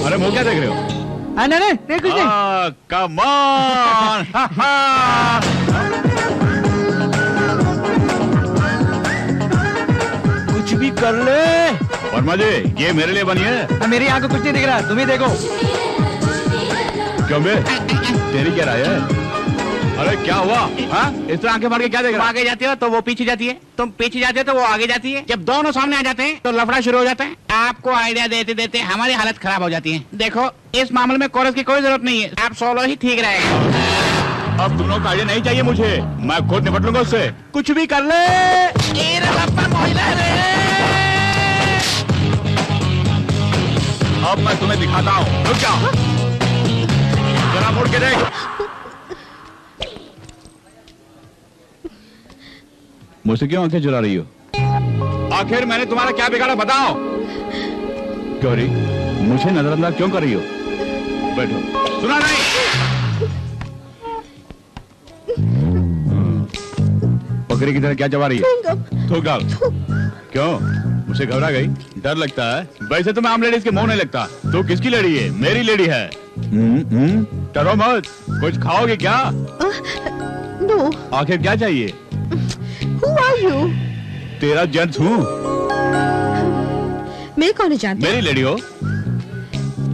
अरे मुँह क्या देख रहे हो? नहीं नहीं कुछ नहीं। Come on. कुछ भी कर ले। वर्मा जी, ये मेरे लिए बनी है। मेरी आंख को कुछ नहीं दिख रहा, तुम ही देखो। क्यों बे? तेरी क्या राय है? अरे क्या हुआ? हाँ? इस तरह आंखें मार के क्या देख तुम रहा? आगे जाते हो तो वो पीछे जाती है, तुम पीछे जाते हो तो वो आगे जाती है। जब दोनों सामने आ जाते हैं तो लफड़ा शुरू हो जाता है। आपको आइडिया देते देते हमारी हालत खराब हो जाती है। देखो, इस मामले में कोरस की कोई जरूरत नहीं है, आप सोलो ही ठीक रहेगा। अब तुम लोग का आइडिया नहीं चाहिए मुझे, मैं खुद निपट लूंगा उससे। कुछ भी कर ले। अब मैं तुम्हें दिखाता हूँ। रुक जाओ, जरा मुड़ के देख। मुझसे क्यों आंखें चुरा रही हो? आखिर मैंने तुम्हारा क्या बिगाड़ा बताओ? गौरी, मुझे नजरअंदाज क्यों कर रही हो? बैठो। सुना नहीं? बकरी की तरह क्या चबा रही है? थूक डाल। क्यों? मुझसे घबरा गई? डर लगता है? वैसे तो मैं आम लेडीज के मुंह नहीं लगता। तो किसकी लेडी है? मेरी लेडी है। डरो मत। कुछ खाओगे क्या? नो। आखिर क्या चाहिए? Who are you? तेरा जेंट्स हूँ। मैं कौन जानती? मेरी लेडी हो।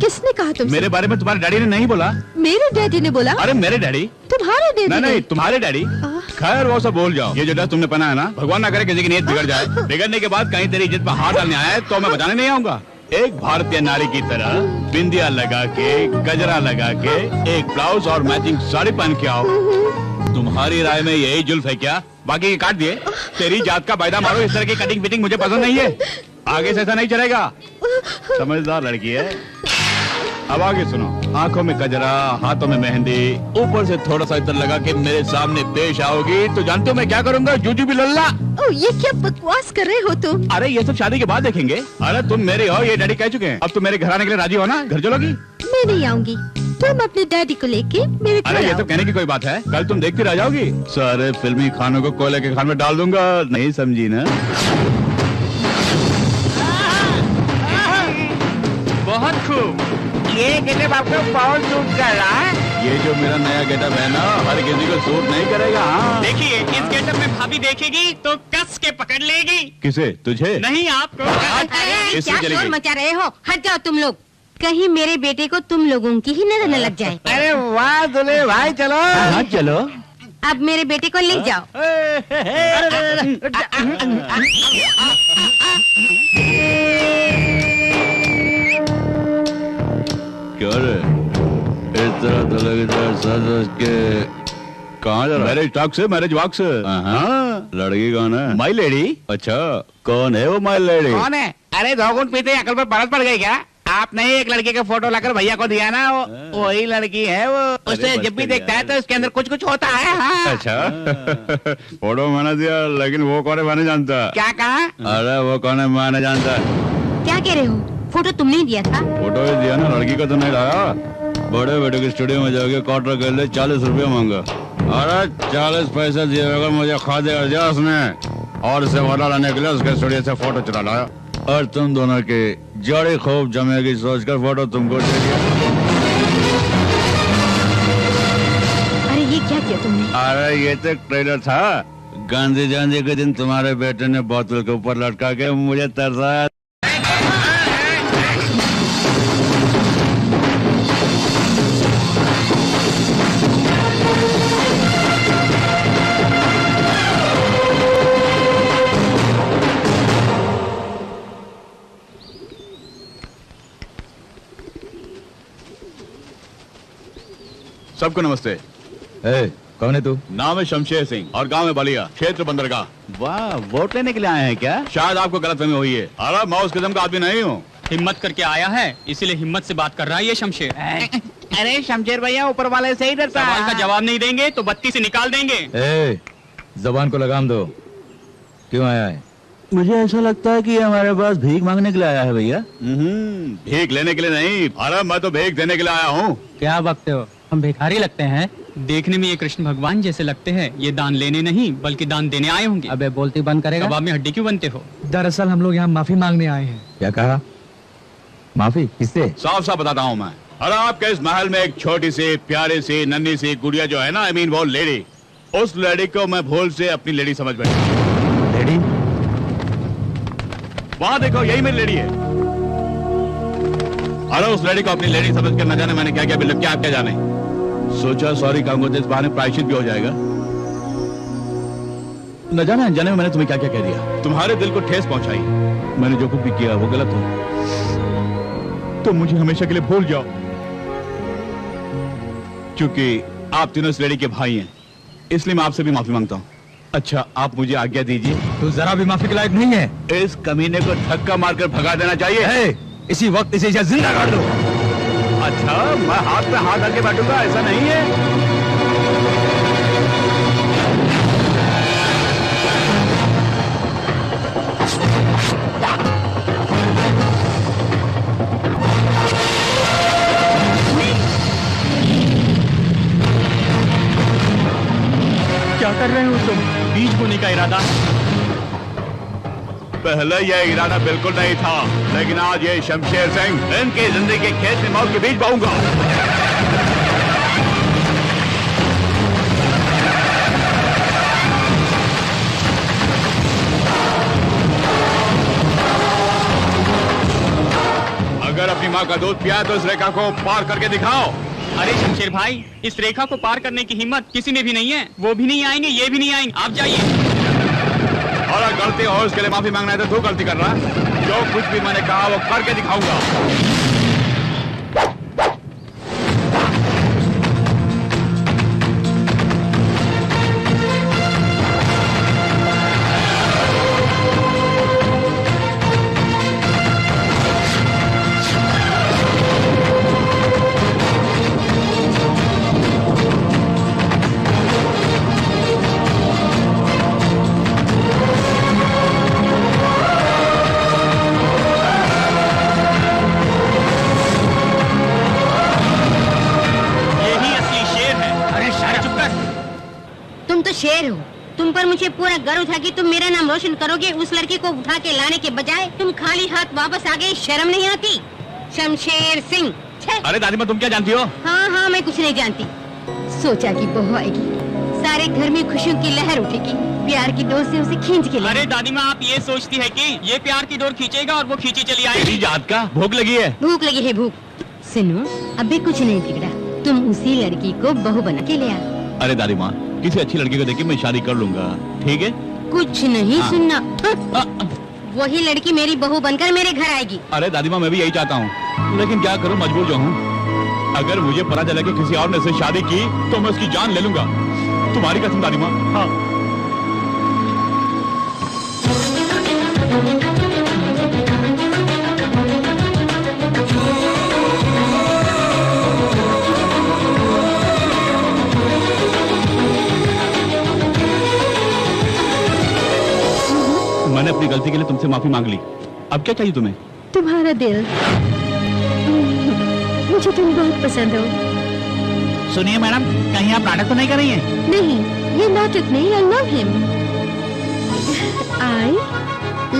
किसने कहा तुमसे? मेरे बारे में तुम्हारे डैडी ने नहीं बोला? मेरे डैडी ने बोला? अरे मेरे डैडी? तुम्हारे डैडी नहीं ने? नहीं, तुम्हारे डैडी। खैर वो सब भूल जाओ। ये जो ड्रेस तुमने पहना है ना, भगवान ना करे किसी की नीयत बिगड़ जाए। बिगड़ने के बाद कहीं तेरी इज्जत पर हाथ डालने आया तो मैं बचाने नहीं आऊंगा। एक भारतीय नारी की तरह बिंदिया लगा के, गजरा लगा के, एक ब्लाउज और मैचिंग साड़ी पहन के आओ। तुम्हारी राय में यही जुल्फ है क्या? बाकी के काट दिए। तेरी जात का फायदा मारो, इस तरह की कटिंग फिटिंग मुझे पसंद नहीं है। आगे से ऐसा नहीं चलेगा। समझदार लड़की है। अब आगे सुनो। आंखों में गजरा, हाथों में मेहंदी, ऊपर से थोड़ा सा इतर लगा के मेरे सामने पेश आओगी तो जानते हो मैं क्या करूंगा? जूजू भी लल्ला। ओह, ये क्या बकवास कर रहे हो तुम? अरे ये सब शादी के बाद देखेंगे। अरे तुम मेरी हो, ये डैडी कह चुके हैं। अब तुम मेरे घर आने के लिए राजी हो ना? घर चलोगी? मैं नहीं आऊंगी। तुम अपने डैडी को लेके मेरे घर अरे ये आओ। तो कहने की कोई बात है? कल तुम देखती रह जाओगी। सारे फिल्मी खानों को कोयले के खान में डाल दूंगा। नहीं समझी ना? ये गेटअप आपको बहुत सूट कर रहा है। ये जो मेरा नया गेटअप है ना, हर किसी को सूट नहीं करेगा। हाँ देखिए, इस गेटअप में भाभी देखेगी तो कस के पकड़ लेगी। किसे? तुझे? नहीं, आपको। अरे इससे क्या चली शोर गई। मचा रहे हो? हट जाओ तुम लोग, कहीं मेरे बेटे को तुम लोगों की ही नजर न लग जाए। अरे वाह दुल्हे भाई, चलो। हाँ चलो। अब मेरे बेटे को ले जाओ। क्या रे? इस तरह दुल्हे की तरह सज के कहाँ जा रहा? मैरिज टॉक से, मैरिज वॉक से। हाँ, लड़की कौन है? माई लेडी। अच्छा, कौन है वो माई लेडी? कौन है? अरे 2 घूंट पीते अकल पर बरस पड़ गई क्या? आपने ही एक लड़की का फोटो लाकर भैया को दिया ना, वही लड़की है वो। उसे जब भी देखता है तो उसके अंदर कुछ कुछ होता है। हाँ। अच्छा फोटो मैंने दिया, लेकिन वो कौन है मैं नहीं जानता। क्या कहा? अरे वो कौन है मैं नहीं जानता। क्या कह रहे हो? फोटो तुमने ही दिया था? फोटो ही दिया ना, लड़की को तो नहीं लाया। बड़े बेटे के स्टूडियो में जाके क्वार्टर कर ले, 40 रुपया मांगा। अरे 40 पैसे दिए बगैर मुझे खाते कर दिया उसने, और इसे वाला लाने के लिए उसके स्टूडियो से फोटो चुरा लाया। और तुम दोनों की जड़ी खूब जमेगी सोचकर फोटो तुमको दे दिया। अरे ये क्या किया तुमने? अरे ये तो ट्रेलर था। गांधी जयंती के दिन तुम्हारे बेटे ने बोतल के ऊपर लटका के मुझे तरसाया। सबको नमस्ते। कौन है तू? नाम है शमशेर सिंह और गांव है बलिया, क्षेत्र बंदरगाह। वाह, वोट लेने के लिए आए हैं क्या? शायद आपको गलतफहमी हुई है। अरे मैं उस किस्म का आदमी नहीं हूँ। हिम्मत करके आया है, इसीलिए हिम्मत से बात कर रहा है ये शमशेर। अरे शमशेर भैया ऊपर वाले से ही डरता है। सवाल का जवाब नहीं देंगे तो बत्ती से निकाल देंगे। जबान को लगाम दो। क्यों आया है? मुझे ऐसा लगता है कि हमारे पास भीख मांगने के लिए आया है भैया। भीख लेने के लिए नहीं, अरे मैं तो भीख देने के लिए आया हूँ। क्या बकते हो? हम भिखारी लगते हैं? देखने में ये कृष्ण भगवान जैसे लगते हैं। ये दान लेने नहीं बल्कि दान देने आए होंगे। अबे बोलती बंद करेगा? कबाब में हड्डी क्यों बनते हो? दरअसल हम लोग यहाँ माफी मांगने आए हैं। क्या कहा? माफी किससे? साफ साफ बताता हूँ मैं। अरे आपके इस महल में एक छोटी सी प्यारी सी नन्ही सी गुड़िया जो है ना, आई मीन वो लेडी, उस लेडी को मैं भूल से अपनी लेडी समझ बैठा। लेडी? वहाँ देखो, यही मेरी लेडी है। अरे उस लेडी को अपनी लेडी समझ कर न जाने मैंने क्या क्या बिल्कुल क्या आप क्या जाने। सोचा सॉरी कहूंगा तो इस बहाने प्रायश्चित भी हो जाएगा। न जाने अनजाने में मैंने तुम्हें क्या क्या कह दिया, तुम्हारे दिल को ठेस पहुंचाई। मैंने जो कुछ भी किया वो गलत हो, तो मुझे हमेशा के लिए भूल जाओ। क्योंकि आप तीनों इस लेडी के भाई हैं, इसलिए मैं आपसे भी माफी मांगता हूँ। अच्छा आप मुझे आज्ञा दीजिए। तू जरा भी माफी के लायक नहीं है। इस कमीने को धक्का मारकर भगा देना चाहिए। इसी वक्त इसे जिंदा कर दो। अच्छा मैं हाथ पे हाथ डाल के बैठूंगा, ऐसा नहीं है। क्या कर रहे हो तुम? बीज बोने का इरादा? पहले यह इरादा बिल्कुल नहीं था, लेकिन आज ये शमशेर सिंह इनकी जिंदगी के खेत में मौत के बीज बोऊंगा। अगर अपनी माँ का दूध पिया तो इस रेखा को पार करके दिखाओ। अरे शमशेर भाई, इस रेखा को पार करने की हिम्मत किसी में भी नहीं है। वो भी नहीं आएंगे, ये भी नहीं आएंगे, आप जाइए। और अगर गलती हो उसके लिए माफी मांगना है तो तू गलती कर रहा। जो कुछ भी मैंने कहा वो करके दिखाऊंगा। शेर हो तुम पर मुझे पूरा गर्व था कि तुम मेरा नाम रोशन करोगे। उस लड़की को उठा के लाने के बजाय तुम खाली हाथ वापस आ गए। शर्म नहीं आती? शमशेर सिंह, है। अरे दादी माँ, तुम क्या जानती हो? हाँ हाँ, मैं कुछ नहीं जानती। सोचा कि बहू आएगी, सारे घर में खुशियों की लहर उठेगी, प्यार की डोर से उसे खींच के ले। अरे दादी माँ, आप ये सोचती है कि ये प्यार की डोर खींचेगा और वो खींची चली आएगी? जात का भूख लगी है। भूख लगी है, भूख। सुनो, अभी कुछ नहीं बिगड़ा, तुम उसी लड़की को बहू बना के ले आओ। अरे दादी माँ, किसी अच्छी लड़की को देख के मैं शादी कर लूंगा, ठीक है? कुछ नहीं सुनना। वही लड़की मेरी बहू बनकर मेरे घर आएगी। अरे दादी माँ, मैं भी यही चाहता हूँ, लेकिन क्या करूँ, मजबूर जो हूँ। अगर मुझे पता चला कि किसी और ने इससे शादी की तो मैं उसकी जान ले लूंगा। तुम्हारी कसम दादी माँ। हाँ। मैंने अपनी गलती के लिए तुमसे माफी मांग ली, अब क्या चाहिए तुम्हें? तुम्हारा दिल। मुझे तुम बहुत पसंद हो। सुनिए मैडम, कहीं आप नाटक तो नहीं कर रही हैं? नहीं, ये नाटक नहीं। I love him. I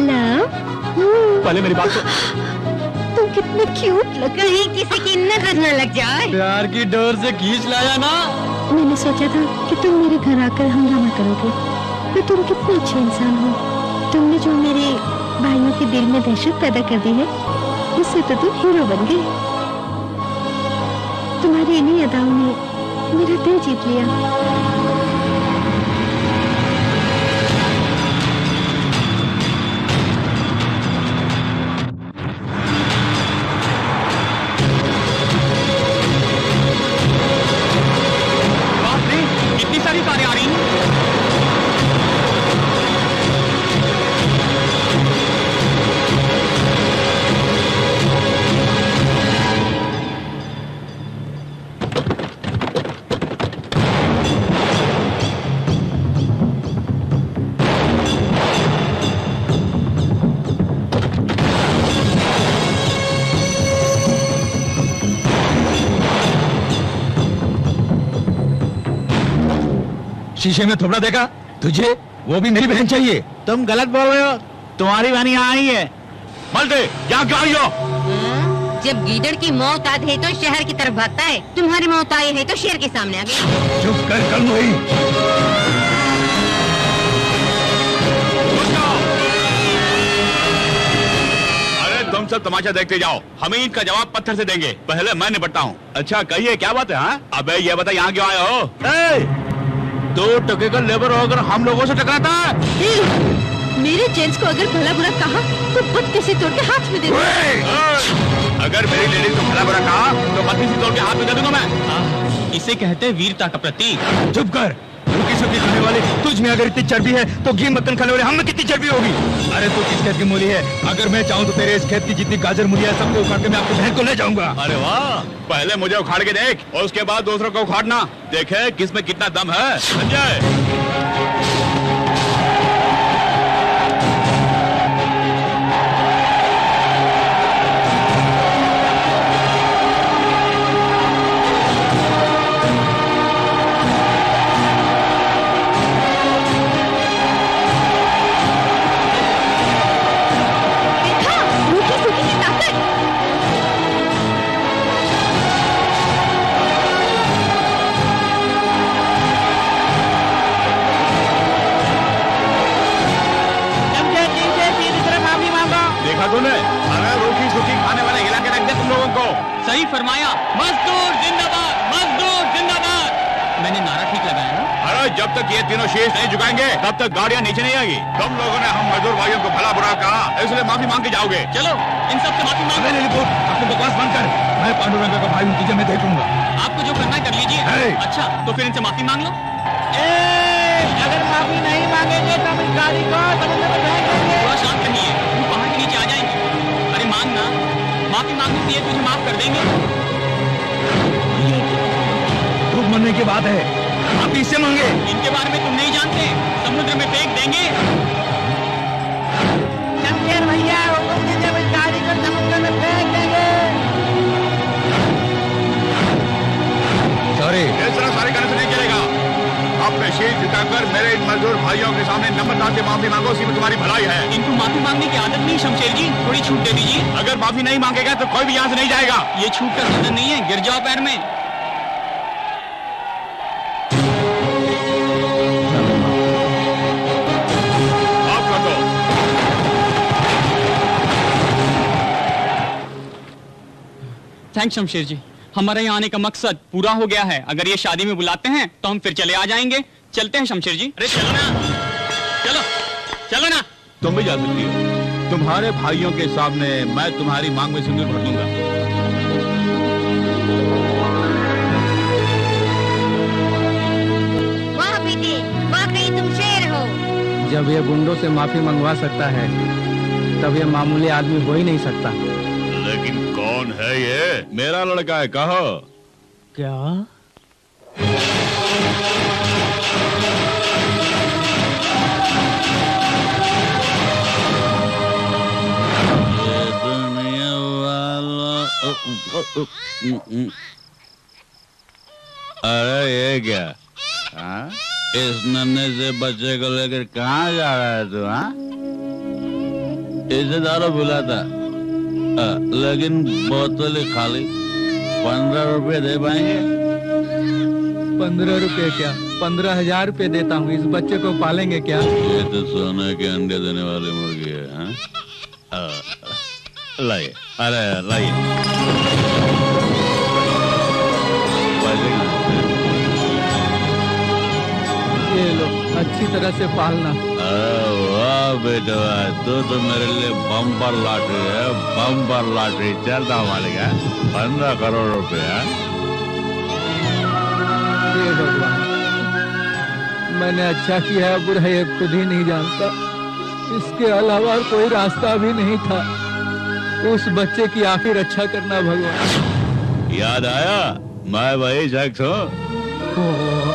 love. पहले मेरी बात तुम कितने क्यूट लग रहे। कहीं किसी की नजर न लग जाए। प्यार की डोर से खींच लाया ना। मैंने सोचा था कि तुम मेरे घर आकर हंगामा करोगे, पर तुम कितने अच्छे इंसान हो। तुमने जो मेरे भाइयों के दिल में दहशत पैदा कर दी है, उससे तो तुम हीरो बन गए। तुम्हारी इन्हीं अदाओं ने मेरा दिल जीत लिया। इतनी सारी कारें आ रही हैं। शीशे में थोड़ा देखा तुझे? वो भी मेरी बहन चाहिए। तुम गलत बोल रहे हो, तुम्हारी बहन यहाँ आई है। मलते, क्या क्यों आई हो? जब गीदड़ की मौत आती है तो शहर की तरफ भागता है, तुम्हारी मौत आई है तो शेर के सामने आ गई। चुप कर कल हुई। अरे तुम सब तमाशा देखते जाओ, हमें इनका जवाब पत्थर से देंगे। पहले मैं निपटता हूँ। अच्छा कहिए, क्या बात है? हाँ, अबे ये बता, यहाँ क्यों आए हो? 2 टके का लेबर होकर हम लोगों से टकराता है? मेरे जेंट्स को अगर भला बुरा कहा तो बत्तीसी तोड़ के हाथ में दे दूंगा। अगर मेरी लेडीज को भला बुरा कहा तो बत्तीसी तोड़ के हाथ में दे दूंगा मैं। इसे कहते हैं वीरता का प्रतीक। चुप कर। रुकी सुखी खाने वाले तुझ में अगर इतनी चर्बी है तो घी मक्खन खाने वाले हम में कितनी चर्बी होगी? अरे तू किस खेत की मूली है? अगर मैं चाहूँ तो तेरे इस खेत की जितनी गाजर मूली है सबको उखाड़ के मैं आपकी बहन को ले जाऊंगा। अरे वाह, पहले मुझे उखाड़ के देख और उसके बाद दूसरों को उखाड़ना। देखे किसमें कितना दम है। संजय, तूने? अरे रूखी सूखी खाने वाले हिला के रख दे तुम लोगों को। सही फरमाया। मजदूर जिंदाबाद, मजदूर जिंदाबाद। मैंने नारा ठीक लगाया ना? अरे जब तक ये तीनों शीश नहीं झुकाएंगे तब तक गाड़ियाँ नीचे नहीं आएगी। तुम लोगों ने हम मजदूर भाइयों को भला बुरा कहा, इसलिए माफी मांग के जाओगे। चलो इन सब से माफी मांगो। अपनी बकवास बंद कर। मैं पांडुरंग का भाई तुझे मैं देखूंगा। आपको जो करना है कर लीजिए। अच्छा तो फिर इनसे माफी मांग लो। अगर माफी नहीं मांगेंगे तो हम इस गाड़ी को समुद्र में फेंक देंगे। थोड़ा शांत रहिए, वो पहाड़ के नीचे आ जाएंगे। अरे मांगना, माफी मांगने से ये तुझे माफ कर देंगे। खूब मरने की बात है, आप इससे मांगे। इनके बारे में तुम नहीं जानते, समुद्र में फेंक देंगे। शमशेर भैया हुकुम दीजिए, हम इस गाड़ी को समुद्र में फेंक देंगे। सॉरी, ये सारी करने से नहीं चलेगा। अब पे शीश झुकाकर मेरे इन मजदूर भाइयों के सामने नम्रता से माफी मांगो, इसी में तुम्हारी भलाई है। इनको माफी मांगने की आदत नहीं शमशेर जी, थोड़ी छूट दे दीजिए। अगर माफी नहीं मांगेगा तो कोई भी यहाँ से नहीं जाएगा। ये छूट का साधन नहीं है, गिर जाओ पैर में। आप कर दो। थैंक्स शमशेर जी, हमारे यहाँ आने का मकसद पूरा हो गया है। अगर ये शादी में बुलाते हैं तो हम फिर चले आ जाएंगे। चलते हैं शमशेर जी। अरे चलो ना, चलो चलो ना। तुम भी जा सकती हो। तुम्हारे भाइयों के सामने मैं तुम्हारी मांग में सिंदूर भर दूंगा। वाह बेटे, वाकई तुम शेर हो। जब ये गुंडों से माफी मंगवा सकता है तब ये मामूली आदमी हो ही नहीं सकता। लेकिन कौन है ये? मेरा लड़का है, कहो। क्या? ये दुनिया वाला अरे ये क्या? हाँ? इस नन्हे से बच्चे को लेकर कहाँ जा रहा है तू? हाँ? इसे दारू पिलाता, लेकिन बोतल खाली। 15 रुपए दे पाएंगे? 15 रुपए क्या, 15,000 रुपए देता हूँ। इस बच्चे को पालेंगे क्या? ये तो सोने के अंडे देने वाली मुर्गी है। हाँ? लाइए, अरे लाइए। ये लो, अच्छी तरह से पालना। अरे वाह बेटा, तू तो मेरे लिए बम्पर लॉटरी है, बम्पर लॉटरी। चलता मालिक है, 15 करोड़ रुपया। हे भगवान, मैंने अच्छा किया है बुरा ये खुद ही नहीं जानता। इसके अलावा कोई रास्ता भी नहीं था। उस बच्चे की आखिर रक्षा करना भगवान। याद आया, मैं वही शख्स हूँ।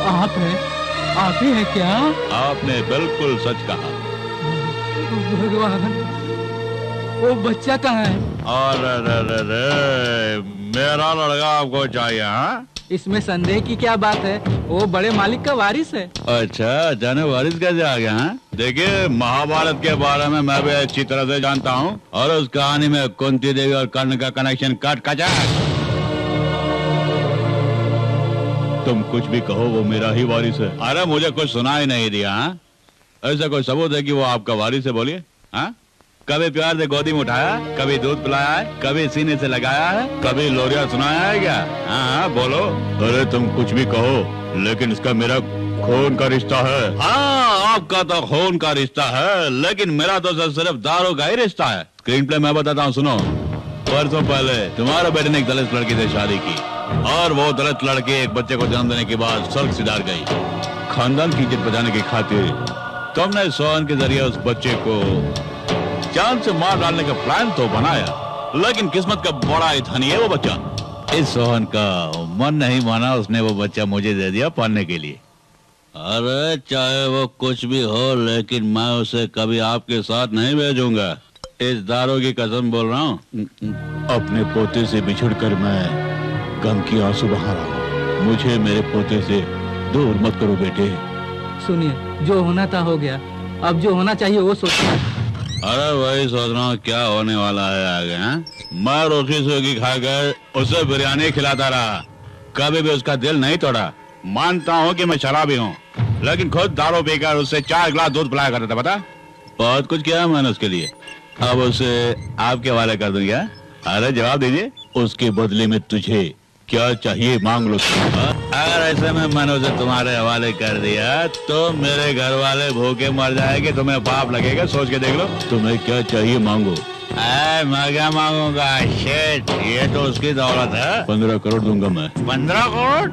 आप हैं? आप ही हैं क्या? आपने बिल्कुल सच कहा। भगवान, वो बच्चा कहाँ है? अरे मेरा लड़का आपको चाहिए? हाँ? इसमें संदेह की क्या बात है? वो बड़े मालिक का वारिस है। अच्छा, जाने वारिस कैसे आ गया? हाँ? देखिए, महाभारत के बारे में मैं भी अच्छी तरह से जानता हूँ, और उस कहानी में कुंती देवी और कर्ण का कनेक्शन कट कचाक। तुम कुछ भी कहो, वो मेरा ही वारिस है। अरे मुझे कुछ सुना ही नहीं दिया। हाँ? ऐसा कोई सबूत है कि वो आपका वारिस है? बोलिए। हाँ? कभी प्यार से गोदी में उठाया, कभी दूध पिलाया है, कभी सीने से लगाया है, कभी लोरिया सुनाया है क्या? हाँ बोलो। अरे तुम कुछ भी कहो, लेकिन इसका मेरा खून का रिश्ता है। हाँ, आपका तो खून का रिश्ता है, लेकिन मेरा तो सिर्फ दारू का ही रिश्ता है। स्क्रीन प्ले मैं बताता हूँ, सुनो। परसों पहले तुम्हारे बेटे ने एक दलित लड़की से शादी की, और वो दलित लड़की एक बच्चे को जन्म देने के बाद स्वर्ग सिधार गई। खानदान की इज्जत बचाने की खातिर तुमने सोहन के जरिए उस बच्चे को जान से मार डालने का प्लान तो बनाया, लेकिन किस्मत का बड़ा ही धनी है वो बच्चा। इस सोहन का मन नहीं माना, उसने वो बच्चा मुझे दे दिया पालने के लिए। अरे चाहे वो कुछ भी हो, लेकिन मैं उसे कभी आपके साथ नहीं भेजूंगा। इस दारू की कसम बोल रहा हूँ। अपने पोते से बिछुड़कर मैं गम की आंसू बहा रहा हूँ। मुझे मेरे पोते से दूर मत करो बेटे। सुनिए, जो होना था हो गया, अब जो होना चाहिए वो सोचिए। अरे वही सोच रहा हूँ क्या होने वाला है आगे। हाँ? मैं रोटी सूखी खाकर उसे बिरयानी खिलाता रहा, कभी भी उसका दिल नहीं तोड़ा। मानता हूँ कि मैं शराबी हूँ, लेकिन खुद दारू पीकर उससे 4 गिलास दूध पिलाया करता था। पता, बहुत कुछ किया मैंने उसके लिए। अब उसे आपके हवाले कर दूं क्या? अरे जवाब दीजिए, उसके बदले में तुझे क्या चाहिए मांग लो। अगर ऐसे में मैंने उसे तुम्हारे हवाले कर दिया तो मेरे घर वाले भूखे मर जाएंगे, तुम्हें पाप लगेगा। सोच के देख लो, तुम्हें क्या चाहिए मांगो। मैं क्या मांगूंगा? शेट, ये तो उसकी दौलत है। 15 करोड़ दूंगा मैं। 15 करोड़?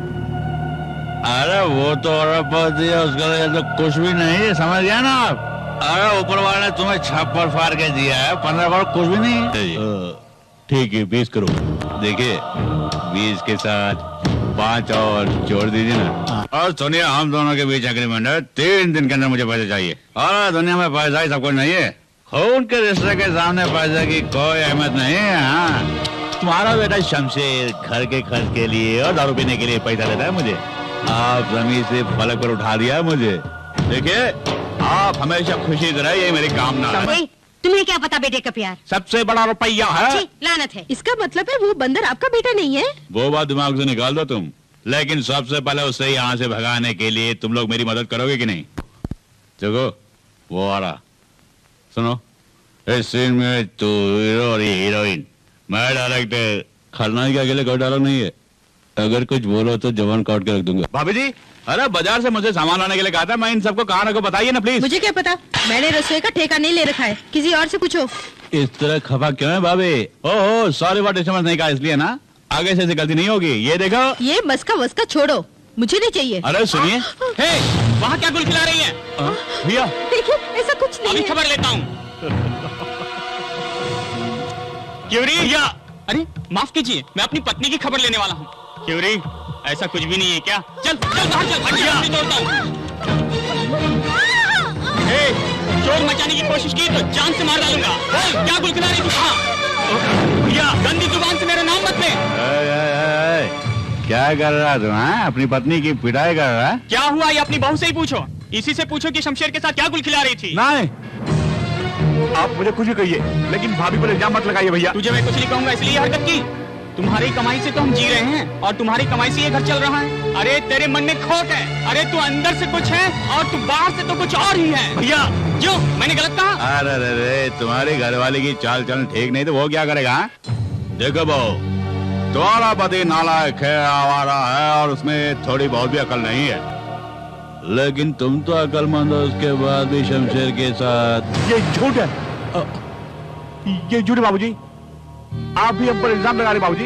अरे वो तो अरबपति है, उसके लिए तो कुछ भी नहीं है, समझ गया ना आप? अरे ऊपर वाले ने तुम्हें छप्पर फाड़ के दिया है, 15 करोड़ कुछ भी नहीं है। ठीक है, 20 करोड़। देखिए, 20 के साथ 5 और जोड़ दीजिए ना। और सुनिए, हम दोनों के बीच एग्रीमेंट है, 3 दिन के अंदर मुझे पैसे चाहिए। और दुनिया में पैसा ही सब कुछ नहीं है। खून के रिश्ते के सामने पैसे की कोई अहमियत नहीं है। हाँ, तुम्हारा बेटा शमशेर घर के खर्च के लिए और दारू पीने के लिए पैसा देता है मुझे। आप जमीन से फलक पर उठा दिया मुझे। देखिए, आप हमेशा खुशी से रहे, ये मेरी कामना है। तुम्हें क्या पता बेटे का प्यार सबसे बड़ा रुपया है। लानत है। इसका मतलब है वो बंदर आपका बेटा नहीं है? वो बात दिमाग से निकाल दो तुम, लेकिन सबसे पहले उसे यहाँ से भगाने के लिए तुम लोग मेरी मदद करोगे कि नहीं? देखो, वो आ रहा। सुनो, इस सीन में तू हीरो और ये हीरोइन, मैं डायरेक्टर। खलनायक के अकेले कोई डायलॉग नहीं है, अगर कुछ बोलो तो जवान काट के रख दूंगा। भाभी जी, अरे बाजार से मुझे सामान लाने के लिए कहा था, मैं इन सबको कहाँ रखो बताइए ना प्लीज। मुझे क्या पता, मैंने रसोई का ठेका नहीं ले रखा है, किसी और से पूछो। इस तरह खफा क्यों है भाभी? ओहो, सॉरी व्हाट समझ नहीं कहा इसलिए ना, आगे से ऐसी गलती नहीं होगी। ये देखो, ये मस्का वस्का छोड़ो, मुझे नहीं चाहिए। अरे सुनिए, वहाँ क्या गुल खिला रही है? भैया देखिए, ऐसा कुछ नहीं अभी है। खबर लेता हूँ। क्यूरी, या अरे माफ कीजिए, मैं अपनी पत्नी की खबर लेने वाला हूँ। क्यूरी, ऐसा कुछ भी नहीं है क्या? चल चल बाहर चल, मैं तोड़ता हूँ। शोर मचाने की कोशिश की तो जान से मार डालूंगा। बोल, क्या गुल खिला रही तू? कहाँ? भैया, गंदी जुबान से मेरा नाम मत ले। क्या कर रहा तू? अपनी पत्नी की पिटाई कर रहा है? क्या हुआ ये अपनी बहू से ही पूछो। इसी से पूछो कि शमशेर के साथ क्या गुल खिला रही थी। नहीं, आप मुझे कुछ भी कहिए, लेकिन भाभी पर इल्जाम मत लगाइए भैया। तुझे मैं कुछ नहीं कहूंगा, इसलिए हरकत की। तुम्हारी कमाई से तो हम जी रहे हैं और तुम्हारी कमाई से ये घर चल रहा है। अरे तेरे मन में खोट है, अरे तू अंदर से कुछ है और तू बाहर से तो कुछ और ही है। भैया क्यों, मैंने गलत कहा? अरे तुम्हारी घरवाली की चाल चलन ठीक नहीं तो वो क्या करेगा? देखो बहू, तुम्हारा पति नालायक है, आवारा है और उसमें थोड़ी बहुत भी अकल नहीं है, लेकिन तुम तो अकलमंद हो, उसके बाद भी शमशेर के साथ। ये झूठ है, ये झूठ है बाबूजी। आप भी हम पर इल्जाम लगा रहे बाबूजी।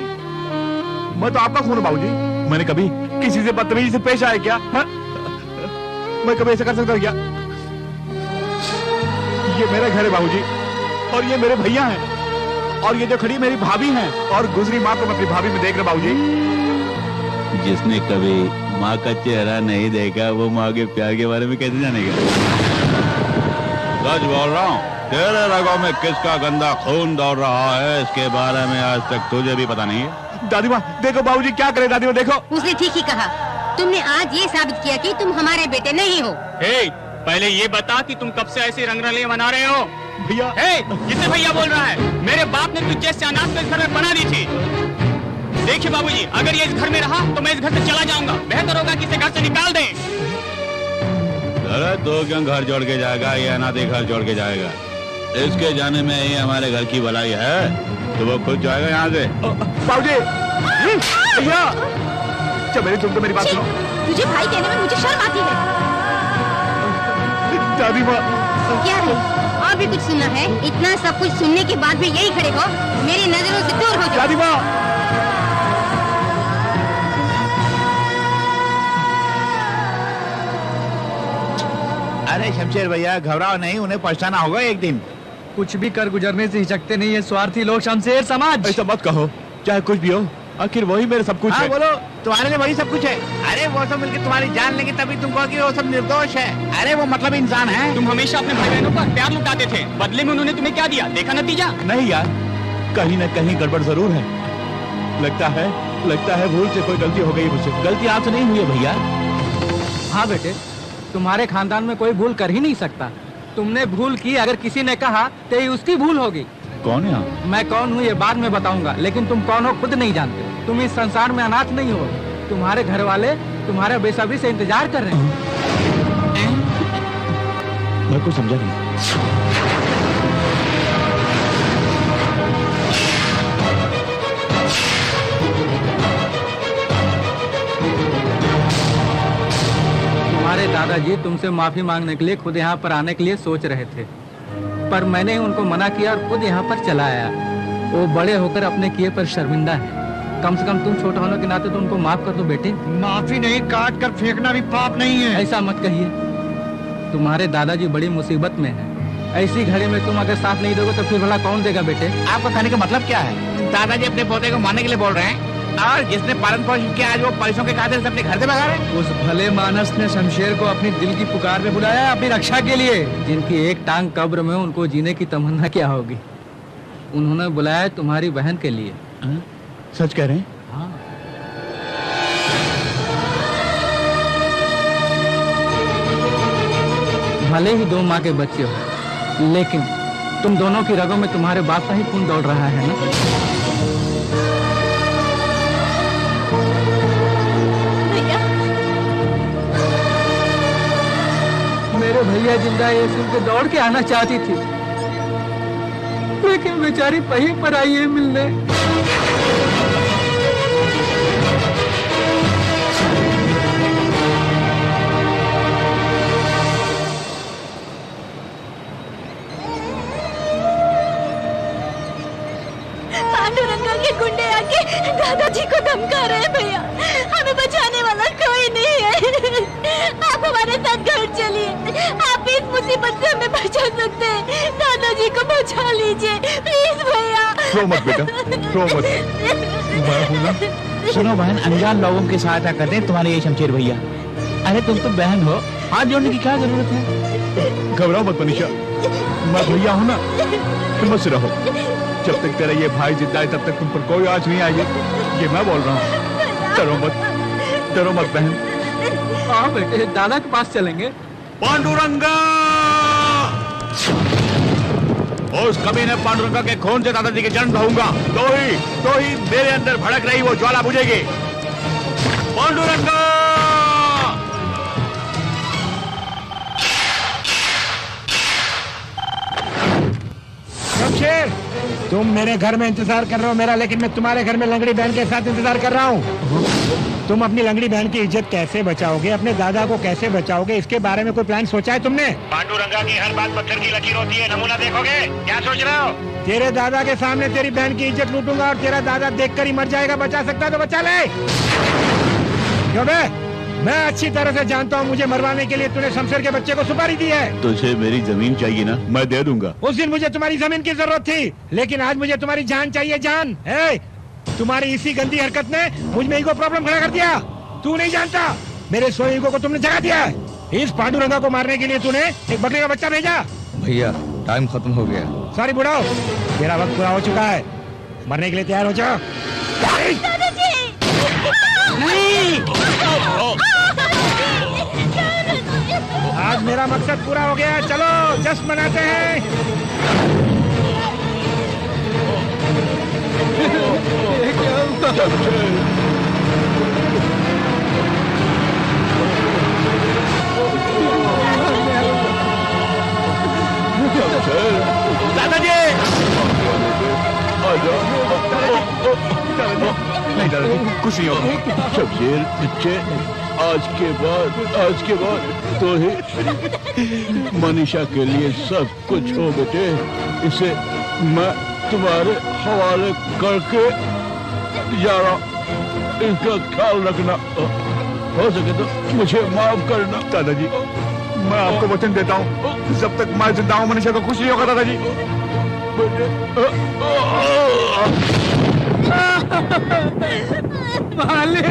मैं तो आपका खून हूं बाबूजी। मैंने कभी किसी से बदतमीजी से पेश आया क्या? मैं कभी ऐसा कर सकता हूं क्या? ये मेरा घर है बाबूजी, और ये मेरे भैया हैं, और ये जो खड़ी मेरी भाभी हैं, और गुजरी माँ को मैं अपनी भाभी में देख रहा बाबूजी। जिसने कभी माँ का चेहरा नहीं देखा वो माँ के प्यार के बारे में कैसे जानेगा? सच बोल रहा हूँ, तेरे रगों में किसका गंदा खून दौड़ रहा है इसके बारे में आज तक तुझे भी पता नहीं है। दादी माँ देखो बाबूजी क्या करे, दादी माँ देखो। उसने ठीक ही कहा, तुमने आज ये साबित किया कि तुम हमारे बेटे नहीं हो। पहले ये बता कि तुम कब से ऐसी रंगरलियां बना रहे हो? भैया, किससे भैया बोल रहा है? मेरे बाप ने तुझ जैसे अनाथ को इस घर में बना दी थी। देखिए बाबूजी, अगर ये इस घर में रहा तो मैं इस घर से चला जाऊंगा। बेहतर होगा कि इसे घर से निकाल दें। अरे तो क्यों घर छोड़ के जाएगा? ये अनाथ घर छोड़ के जाएगा? इसके जाने में ही हमारे घर की भलाई है, तो वो खुद जाएगा यहाँ से। बाबूजी, भैया, चल तुम तो मेरी बात सुनो। तुझे भाई कहने में मुझे शर्म आती है। दादी माँ, क्या है? और भी कुछ सुनना है? इतना सब कुछ सुनने के बाद भी यही खड़े हो? मेरी नजरों से दूर हो जाओ। दादी माँ, अरे शमशेर भैया घबराओ नहीं, उन्हें पछताना होगा एक दिन। कुछ भी कर गुजरने से हिचकते नहीं है स्वार्थी लोग शमशेर समाज। ऐसा मत कहो, चाहे कुछ भी हो, आखिर वही मेरे सब कुछ है। बोलो, तुम्हारे लिए वही सब कुछ है। अरे वो सब मिलकर तुम्हारी जान लेंगे तभी तुम कहोगे वो सब निर्दोष है। अरे वो मतलब इंसान है। तुम हमेशा अपने भाई बहनों पर प्यार लुटाते थे, बदले में उन्होंने तुम्हें क्या दिया? देखा नतीजा? नहीं यार, कहीं न कहीं गड़बड़ जरूर है। लगता है भूल से कोई गलती हो गई मुझसे। गलती आपसे नहीं हुई है भैया। हाँ बेटे, तुम्हारे खानदान में कोई भूल कर ही नहीं सकता। तुमने भूल की, अगर किसी ने कहा तो ये उसकी भूल होगी। कौन है आप? मैं कौन हूँ ये बाद में बताऊंगा, लेकिन तुम कौन हो खुद नहीं जानते। तुम इस संसार में अनाथ नहीं हो। तुम्हारे घर वाले तुम्हारे बेसब्री से इंतजार कर रहे हैं। मैं कुछ समझा नहीं। तुम्हारे दादाजी तुमसे माफी मांगने के लिए खुद यहाँ पर आने के लिए सोच रहे थे, पर मैंने उनको मना किया और खुद यहाँ पर चला आया। वो बड़े होकर अपने किए पर शर्मिंदा है। कम से कम तुम छोटे होने के नाते तो उनको माफ कर दो बेटे। माफी नहीं, काट कर फेंकना भी पाप नहीं है। ऐसा मत कहिए, तुम्हारे दादाजी बड़ी मुसीबत में है। ऐसी घड़ी में तुम अगर साथ नहीं दोगे तो फिर भला कौन देगा बेटे? आपका कहने का मतलब क्या है? दादाजी अपने पोते को मारने के लिए बोल रहे हैं, और जिसने पालन पोषण किया आज वो पैसों के खातिर से अपने घर से भगा रहे हैं। उस भले मानस ने शमशेर को अपनी दिल की पुकार में बुलाया है, अपनी रक्षा के लिए। जिनकी एक टांग कब्र में, उनको जीने की तमन्ना क्या होगी? उन्होंने बुलाया तुम्हारी बहन के लिए। सच कह रहे हैं? हाँ। भले ही 2 माँ के बच्चे हो, लेकिन तुम दोनों की रगों में तुम्हारे बाप का ही खून दौड़ रहा है ना। भैया, मेरे भैया जिंदा ये सुन के दौड़ के आना चाहती थी, लेकिन बेचारी वहीं पर आई है मिलने। पांडुरंगा के गुंडे आके दादाजी को धमका रहे हैं भैया। हमें बचाने वाला कोई नहीं है। आप हमारे साथ घर चलिए, आप इस मुसीबत से हमें बचा सकते हैं। दादाजी को बचा लीजिए प्लीज भैया। रो मत बेटा, रो मत। मैं हूं ना। सुनो बहन, अनजान लोगों की सहायता करते हैं तुम्हारे ये शमशेर भैया। अरे तुम तो बहन हो, हाथ जोड़ने की क्या जरूरत है? घबराओ मत मनीषा, मैं भैया हूं ना, तुम बस रहो। जब तक तेरा ये भाई जिंदा है तब तक तुम पर कोई आँच नहीं आएगी, ये मैं बोल रहा हूँ। डरो मत बहन। हाँ बेटे, दादा के पास चलेंगे। पांडुरंगा! उस कमीने पांडुरंगा के खून से दादाजी की जन्म ढाऊंगा, तो ही मेरे अंदर भड़क रही वो ज्वाला बुझेगी। पांडुरंगा! शमशेर, तुम मेरे घर में इंतजार कर रहे हो मेरा, लेकिन मैं तुम्हारे घर में लंगड़ी बहन के साथ इंतजार कर रहा हूँ। तुम अपनी लंगड़ी बहन की इज्जत कैसे बचाओगे, अपने दादा को कैसे बचाओगे, इसके बारे में कोई प्लान सोचा है तुमने? पांडुरंगा की हर बात पत्थर की लकीर होती है, नमूना देखोगे? क्या सोच रहे हो? तेरे दादा के सामने तेरी बहन की इज्जत लूटूंगा और तेरा दादा देखकर ही मर जाएगा। बचा सकता है तो बचा ले। क्यों बे? मैं अच्छी तरह से जानता हूँ मुझे मरवाने के लिए तूने शमशेर के बच्चे को सुपारी दी है। तुझे मेरी जमीन चाहिए ना, मैं दे दूंगा। उस दिन मुझे तुम्हारी जमीन की जरूरत थी, लेकिन आज मुझे तुम्हारी जान चाहिए, जान। तुम्हारी इसी गंदी हरकत ने मुझ में ईगो प्रॉब्लम खड़ा कर दिया। तू नहीं जानता, मेरे सोए ईगो को तुमने जगा दिया है। इस पांडुरंगा को मारने के लिए तूने एक बकरी का बच्चा भेजा। भैया टाइम खत्म हो गया। सॉरी बुढ़ाओ, तेरा वक्त पूरा हो चुका है, मरने के लिए तैयार हो जाओ। आज मेरा मकसद पूरा हो गया, चलो जश्न मनाते हैं। दादाजी! नहीं दादाजी, कुछ नहीं होगा। शमशेर बच्चे, आज के बाद तो ही मनीषा के लिए सब कुछ हो बेटे। इसे मैं तुम्हारे हवाले करके जा रहा हूँ, इसका ख्याल रखना। हो सके तो मुझे माफ करना। दादाजी, मैं आपको वचन देता हूँ, जब तक मैं जिंदा हूँ मनीषा को कुछ नहीं होगा। दादाजी मालिक,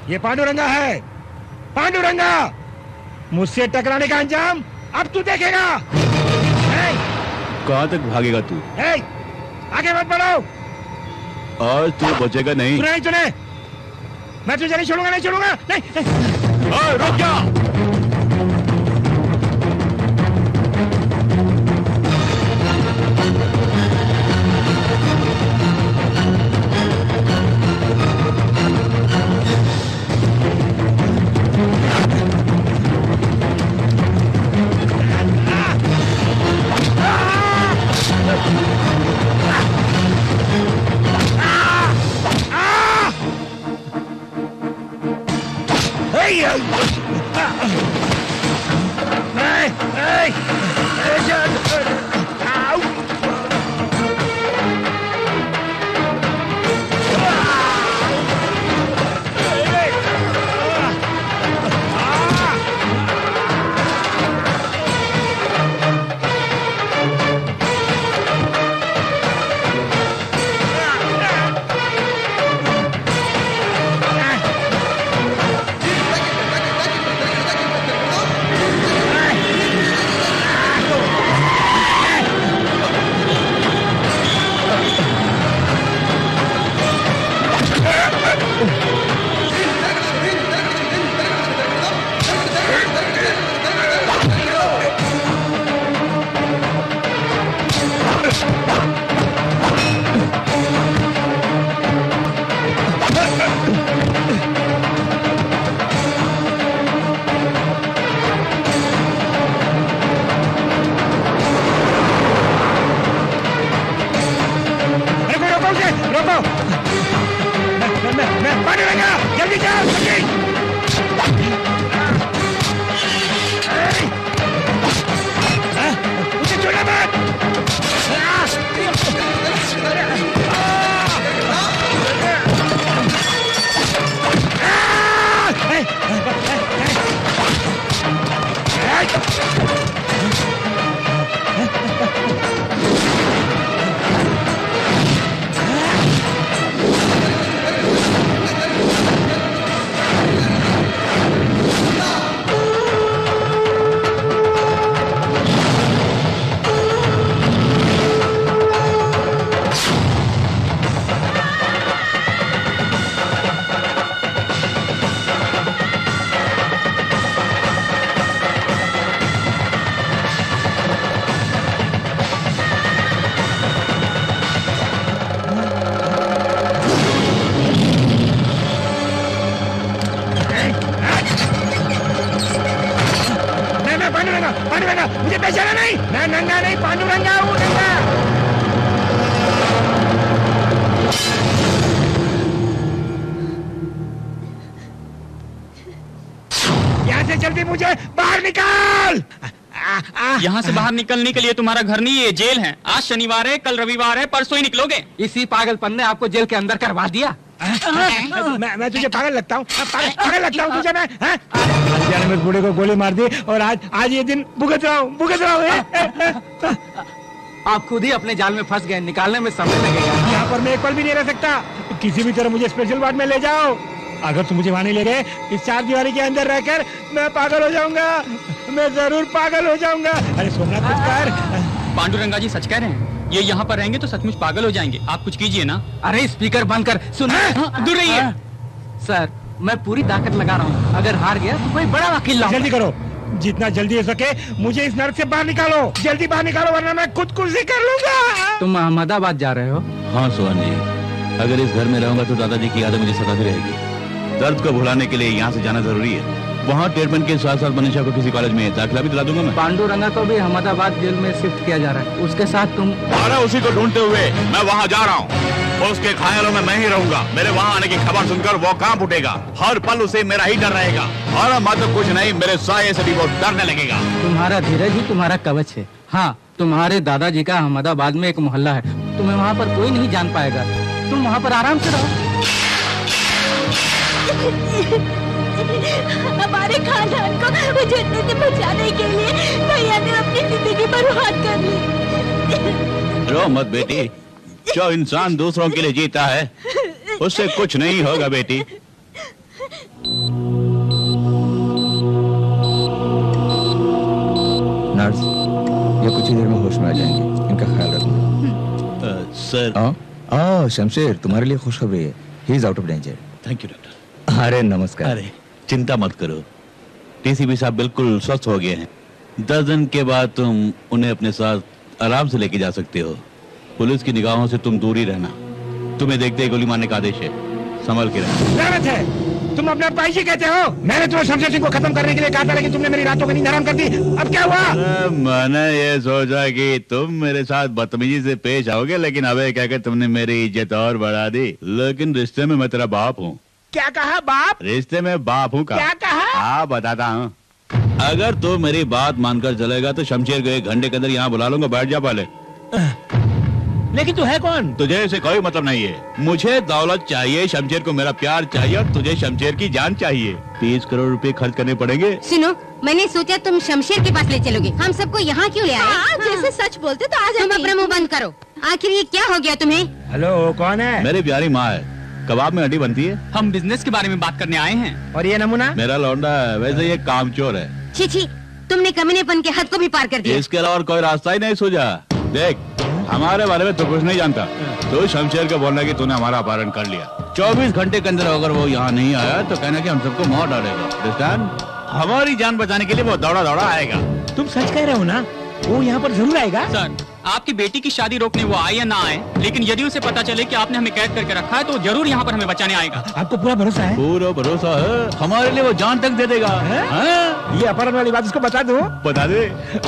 ये पांडुरंगा है, पांडुरंगा। मुझसे टकराने का अंजाम अब तू देखेगा। कहाँ तक भागेगा तू? आगे मत बढ़ो। आज तू बचेगा नहीं। सुना नहीं तूने? मैं तुझे नहीं छोड़ूंगा, नहीं छोड़ूंगा, नहीं। रुक जा। मुझे पहचाना नहीं? मैं नंगा नहीं, पांडुरंगा हूँ, नंगा। यहाँ से जल्दी मुझे बाहर निकाल। यहाँ से बाहर निकलने के लिए तुम्हारा घर नहीं, ये जेल है। आज शनिवार है, कल रविवार है, परसों ही निकलोगे। इसी पागलपन ने आपको जेल के अंदर करवा दिया। मैं तुझे पागल लगता हूँ? पागल लगता हूँ तुझे मैं? हत्यारे में बूढ़े को गोली मार दी और आज ये दिन भुगत रहा हूँ। आप खुद ही अपने जाल में फंस गए, निकालने में समय लगेगा। यहाँ पर मैं एक पल भी नहीं रह सकता। किसी भी तरह मुझे स्पेशल वार्ड में ले जाओ। अगर तुम मुझे वहाँ नहीं ले गए, इस चार दीवारी के अंदर रहकर मैं पागल हो जाऊंगा। मैं जरूर पागल हो जाऊंगा। अरे सोमनाथ कुछ कर। पांडुरंगा जी सच कह रहे हैं, ये यहाँ पर रहेंगे तो सचमुच पागल हो जाएंगे। आप कुछ कीजिए ना। अरे स्पीकर बंद कर, सुन। दूर रहिए। सर मैं पूरी ताकत लगा रहा हूँ, अगर हार गया तो कोई बड़ा वकील लाऊंगा। जल्दी करो, जितना जल्दी हो सके मुझे इस नर्क से बाहर निकालो। जल्दी बाहर निकालो वरना मैं खुदकुशी कर लूंगा। तुम अहमदाबाद जा रहे हो? हाँ सोहन जी, अगर इस घर में रहूंगा तो दादाजी की यादें मुझे सताती रहेगी। दर्द को भुलाने के लिए यहाँ से जाना जरूरी है। वहाँ ट्रीटमेंट के साथ साथ मनीषा को किसी कॉलेज में दाखिला भी दिला दूंगा मैं। पांडुरंगा को भी अहमदाबाद जेल में शिफ्ट किया जा रहा है, उसके साथ तुम। अरे उसी को ढूंढते हुए मैं वहाँ जा रहा हूँ। उसके घायलों में मैं ही रहूंगा। मेरे वहाँ आने की खबर सुनकर वो कांप उठेगा। हर पल उसे मेरा ही डर रहेगा। और मत कुछ नहीं, मेरे साये से भी वो डरने लगेगा। तुम्हारा धीरज ही तुम्हारा कवच है। हाँ, तुम्हारे दादाजी का अहमदाबाद में एक मोहल्ला है, तुम्हें वहाँ पर कोई नहीं जान पाएगा। तुम वहाँ पर आराम से रहो। हमारे खानदान को उजड़ने से बचाने के लिए भैया ने अपनी जिंदगी बर्बाद कर ली। रो मत बेटी, जो इंसान दूसरों के लिए जीता है उससे कुछ नहीं होगा बेटी। आ जाएंगे, इनका ख्याल रखना। सर। शमशेर, तुम्हारे लिए खुशखबरी है, he is out of danger. Thank you doctor. अरे नमस्कार। अरे चिंता मत करो, टीसीपी साहब बिल्कुल स्वस्थ हो गए हैं। 10 दिन के बाद तुम उन्हें अपने साथ आराम से लेके जा सकते हो। पुलिस की निगाहों से तुम दूर ही रहना। तुम्हें देखते ही गोली मारने का आदेश है, संभल के रहना। लानत है, तुम अपने भाई जी कहते हो? मैंने तुम्हें शमशेर सिंह को खत्म करने के लिए कहा था, लेकिन तुमने मेरी रातों की नींद हराम कर दी। अब क्या हुआ? मैंने ये सोचा कि तुम मेरे साथ बदतमीजी से पेश आओगे, लेकिन अबे कहकर तुमने मेरी इज्जत और बढ़ा दी। लेकिन रिश्ते में मैं तेरा बाप हूँ। क्या कहा बाप? रिश्ते में बाप हूँ। क्या कहा? हाँ बताता हूँ। अगर तू मेरी बात मानकर चलेगा तो शमशेर को 1 घंटे के अंदर यहाँ बुला लूंगा, बैठ जा पहले। लेकिन तू है कौन? तुझे इसे कोई मतलब नहीं है। मुझे दौलत चाहिए, शमशेर को मेरा प्यार चाहिए, और तुझे शमशेर की जान चाहिए। 30 करोड़ रुपए खर्च करने पड़ेंगे। सुनो, मैंने सोचा तुम शमशेर के पास ले चलोगे। हम सबको यहाँ क्यों ले आए? जैसे सच बोलते तो आ तुम अपना मुंह बंद करो। आखिर ये क्या हो गया तुम्हें? हेलो, कौन है? मेरी प्यारी माँ है। कबाब में हड्डी बनती है। हम बिजनेस के बारे में बात करने आए हैं। और ये नमूना? मेरा लौंडा है, वैसे ये कामचोर है। छी छी, तुमने कमीनेपन के हद को भी पार कर दिया। इसके अलावा और कोई रास्ता ही नहीं सूझा। देख, हमारे बारे में तो कुछ नहीं जानता। तो शमशेर को बोलना कि तूने हमारा अपहरण कर लिया। 24 घंटे के अंदर अगर वो यहाँ नहीं आया तो कहना कि हम सबको मार डालेगा। अंडरस्टैंड? हमारी जान बचाने के लिए वो दौड़ा दौड़ा आएगा। तुम सच कह रहे हो ना? वो यहाँ पर जरूर आएगा। सर, आपकी बेटी की शादी रोकने वो आए या ना आए, लेकिन यदि उसे पता चले कि आपने हमें कैद करके रखा है तो जरूर यहाँ पर हमें बचाने आएगा। आपको पूरा भरोसा है? पूरा भरोसा है। हमारे लिए वो जान तक दे देगा। ये अपहरण वाली बात इसको बता दो। बता दे।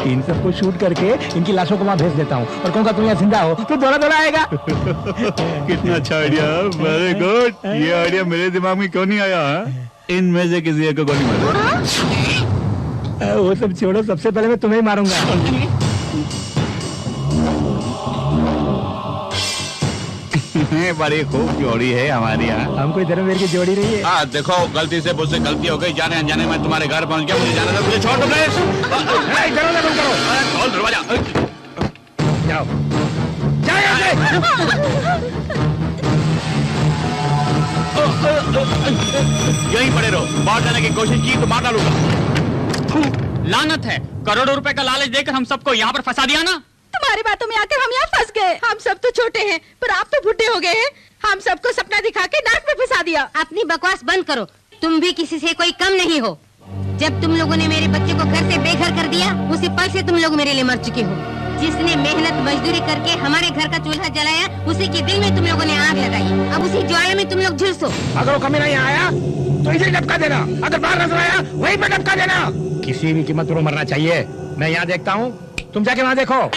इन सबको शूट करके इनकी लाशों को वहाँ भेज देता हूँ, और कहूँगा तुम यहाँ जिंदा हो तो दौड़ा दौड़ा आएगा। कितना अच्छा आइडिया, वेरी गुड। ये आइडिया मेरे दिमाग में क्यों नहीं आया? इनमें से किसी एक को गोली मार। वो सब छोड़ो, सबसे पहले मैं तुम्हें ही मारूंगा। बड़ी खूब जोड़ी है हमारी यहाँ। हमको धर्मवीर की जोड़ी रही है। हाँ देखो, गलती से मुझसे गलती हो गई, जाने अनजाने मैं तुम्हारे घर पहुँच गया। मुझे जाना था, मुझे छोड़ दो प्लीज। दरवाजा बंद करो। खोल दरवाजा। जाओ जाओ यहाँ से। यहीं पड़े रहो। बाहर जाने की कोशिश की तो मार डालूंगा। लानत है, करोड़ों रुपए का लालच देकर हम सबको यहाँ पर फंसा दिया ना। तुम्हारी बातों में आकर हम यहाँ फंस गए। हम सब तो छोटे हैं, पर आप तो बुढ़े हो गए हैं। हम सबको सपना दिखा के नाक में फंसा दिया। अपनी बकवास बंद करो। तुम भी किसी से कोई कम नहीं हो। जब तुम लोगों ने मेरे बच्चे को घर से बेघर कर दिया, उसी पल से तुम लोग मेरे लिए मर चुके हो। जिसने मेहनत मजदूरी करके हमारे घर का चूल्हा जलाया, उसी के दिल में तुम लोगों ने आग लगाई। अब उसी ज्वाला में तुम लोग झुलसो। अगर वो कमीना यहाँ आया तो इसे डबका देना, अगर बाहर नजर आया वहीं पे डबका देना। किसी भी कीमत पर मरना चाहिए। मैं यहाँ देखता हूँ, तुम जाके वहाँ देखो।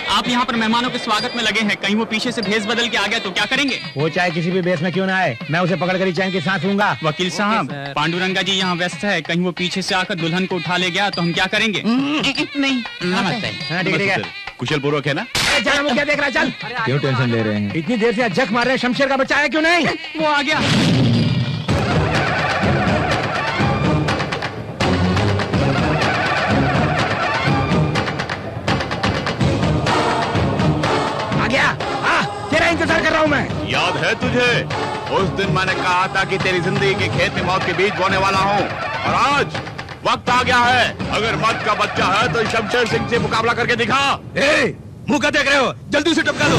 आप यहाँ पर मेहमानों के स्वागत में लगे हैं, कहीं वो पीछे से भेस बदल के आ गया तो क्या करेंगे? वो चाहे किसी भी बेस में क्यों ना आए, मैं उसे पकड़ कर ही चैन की सांस लूंगा। वकील साहब, पांडुरंगा जी यहाँ व्यस्त है, कहीं वो पीछे से आकर दुल्हन को उठा ले गया तो हम क्या करेंगे? नहीं, नमस्ते। हाँ, ठीक है। कुशल पूर्वक है ना? चल, वो क्या देख रहा है? चल। क्यों टेंशन ले रहे हैं? इतनी देर से जख मार रहे हैं, शमशेर का बच्चा है क्यों नहीं? वो आ गया। तेरा इंतजार कर रहा हूँ मैं। याद है तुझे? उस दिन मैंने कहा था कि तेरी जिंदगी के खेत में मौत के बीज बोने वाला हूँ, और आज वक्त आ गया है। अगर मौत का बच्चा है तो शमशेर सिंह से मुकाबला करके दिखा। मुंह क्या देख रहे हो? जल्दी उसे टपका दो।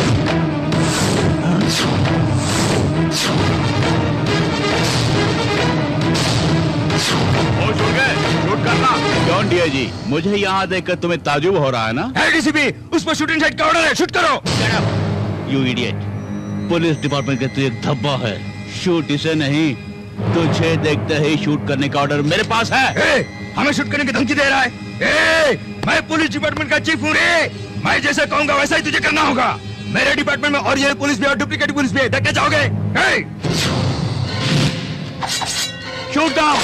होश उड़ गए, शूट करना। जॉन डियर जी, मुझे यहाँ देखकर तुम्हें ताजुब हो रहा है ना? डीसीपी, उस पर शूटिंग साइड का ऑर्डर है, शूट करो। यू इडियट, पुलिस डिपार्टमेंट का तू एक धब्बा है। शूट इसे नहीं, तुझे देखते ही शूट करने का ऑर्डर मेरे पास है। हमें शूट करने की धमकी दे रहा है? मैं पुलिस डिपार्टमेंट का चीफ हूँ रे। मैं जैसे कहूँगा वैसा ही तुझे करना होगा। मेरे डिपार्टमेंट में ओरिजिनल पुलिस भी और डुप्लीकेट पुलिस भी है, देख के जाओगे? Shoot down.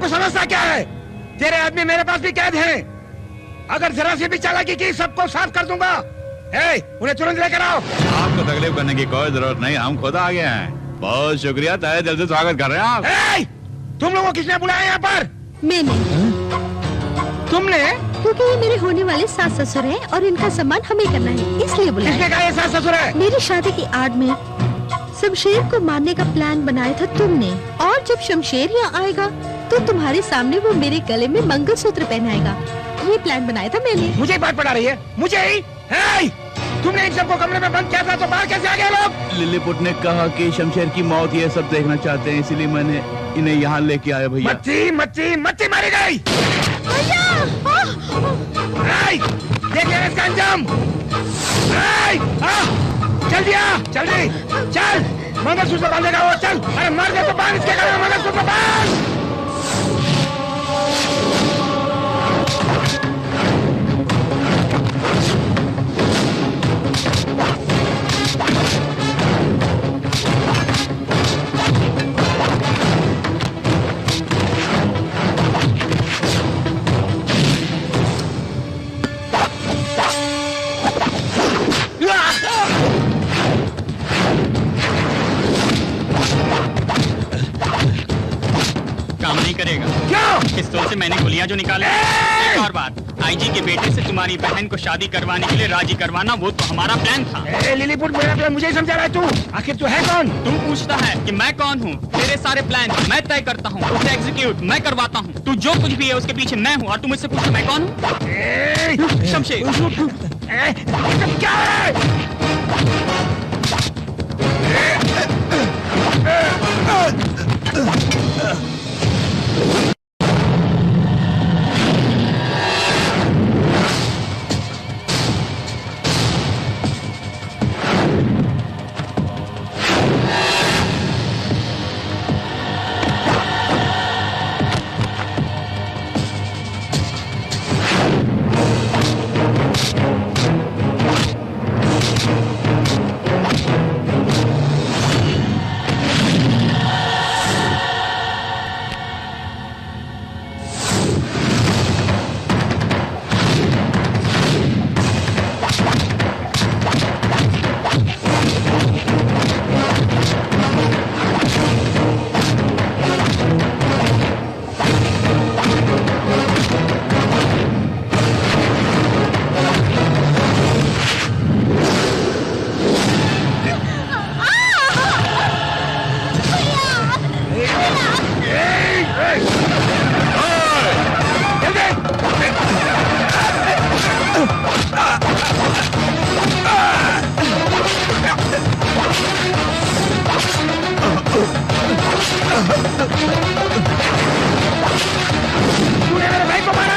तू समझता क्या है? तेरे आदमी मेरे पास भी कैद हैं। अगर जरा सी भी चालाकी की सबको साफ कर दूंगा। उन्हें तुरंत लेकर आओ। आपको तकलीफ करने की कोई जरूरत नहीं, हम खुद आ गए हैं। बहुत शुक्रिया, तहे दिल से स्वागत कर रहे हैं आप। तुम लोगों को किसने बुलाया यहाँ पर? मैंने। तुमने? क्योंकि ये मेरे होने वाले सास ससुर हैं और इनका सम्मान हमें करना है, इसलिए बुलाया। किसने कहा ये सास ससुर है? मेरी शादी की आड़ में शमशेर को मारने का प्लान बनाया था तुमने, और जब शमशेर यहाँ आएगा तो तुम्हारे सामने वो मेरे गले में मंगलसूत्र पहनाएगा। ये प्लान बनाया था मैंने। मुझे बात पड़ा रही है? मुझे ही? तुमने इन सबको कमरे में बंद किया था तो बाहर कैसे आ गए लोग? लिलीपुट ने कहा कि शमशेर की मौत ये सब देखना चाहते हैं, इसीलिए मैंने इन्हें यहाँ लेके आया भैया। मच्छी मारी गई। देखिए इसका अंजाम। जल्दी आ, जल्दी चल। मंगलसूत्र बांधेगा वो, चल। अरे मार दे तो बांध इसके गले में मंगलसूत्र बांध। काम नहीं करेगा। क्यों? पिस्तौल से मैंने गोलियां जो निकाले। एक और बात, आईजी के बेटे से तुम्हारी बहन को शादी करवाने के लिए राजी करवाना वो तो हमारा प्लान था। लिलीपुट मेरा प्लान मुझे ही समझा रहा है तू? आखिर तू है कौन? तुम पूछता है कि मैं कौन हूँ? तेरे सारे प्लान मैं तय करता हूँ, उसे एग्जीक्यूट मैं करवाता हूँ। तू जो कुछ भी है उसके पीछे मैं हूँ, और तुम मुझसे पूछो मैं कौन हूँ? शमशेर। क्या है? तूने मेरे भाई को मारा।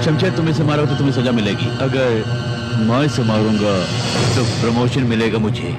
शमशेर, तुम इसे मारो तो तुम्हें सजा मिलेगी। अगर मैं इसे मारूंगा तो प्रमोशन मिलेगा मुझे।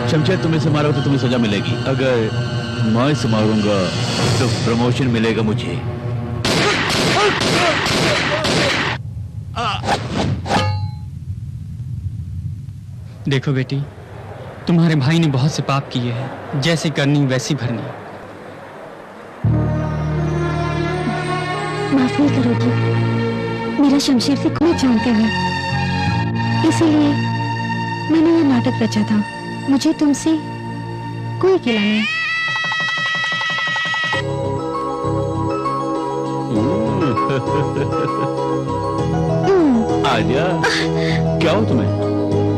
शमशेर, तुम इसे मारो तो तुम्हें सजा मिलेगी। अगर मैं इसे मारूंगा तो प्रमोशन मिलेगा मुझे। देखो बेटी, तुम्हारे भाई ने बहुत से पाप किए हैं, जैसे करनी वैसी भरनी। माफ नहीं करोगी, मेरा शमशेर से कोई जानता है, इसीलिए मैंने ये नाटक रचा था। मुझे तुमसे कोई गिला नहीं। आजा, क्या हो तुम्हें?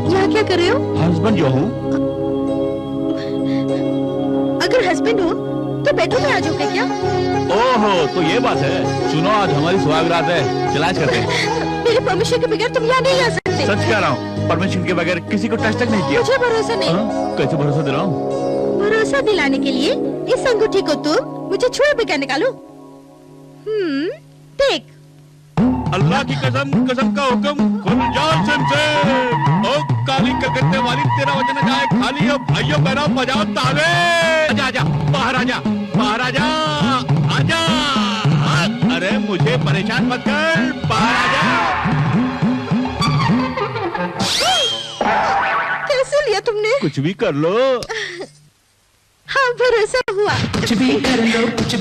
यहाँ क्या कर रहे हो? हस्बैंड जो हूँ। अगर हस्बैंड हो तो बेडरूम में आ जाओगे क्या? ओहो, तो ये बात है। सुनो, आज हमारी सुहागरात है, चलाश करते हैं। मेरे परमिशन के बगैर तुम यहाँ नहीं आ सकते। सच कह रहा हूँ, परमिशन के बगैर किसी को टच तक नहीं किया। मुझे भरोसा नहीं। कैसे भरोसा दिलाऊं? भरोसा दिलाने के लिए इस अंगूठी को तुम मुझे छुए बगैर निकालो। देख। अल्लाह की कसम, कसम का हुक्म, खुल जाओ शमशेर। ओ काली कलकत्ते वाली, तेरा वजन जाए खाली। अब भाइयों बहनों बजाओ ताले। आजा आजा, बाहर आजा, बाहर आजा, आजा। अरे मुझे परेशान मत कर, बाहर आजा। कैसे लिया तुमने? कुछ भी कर लो। हाँ, भरोसा हुआ। कुछ भी कर लो, कुछ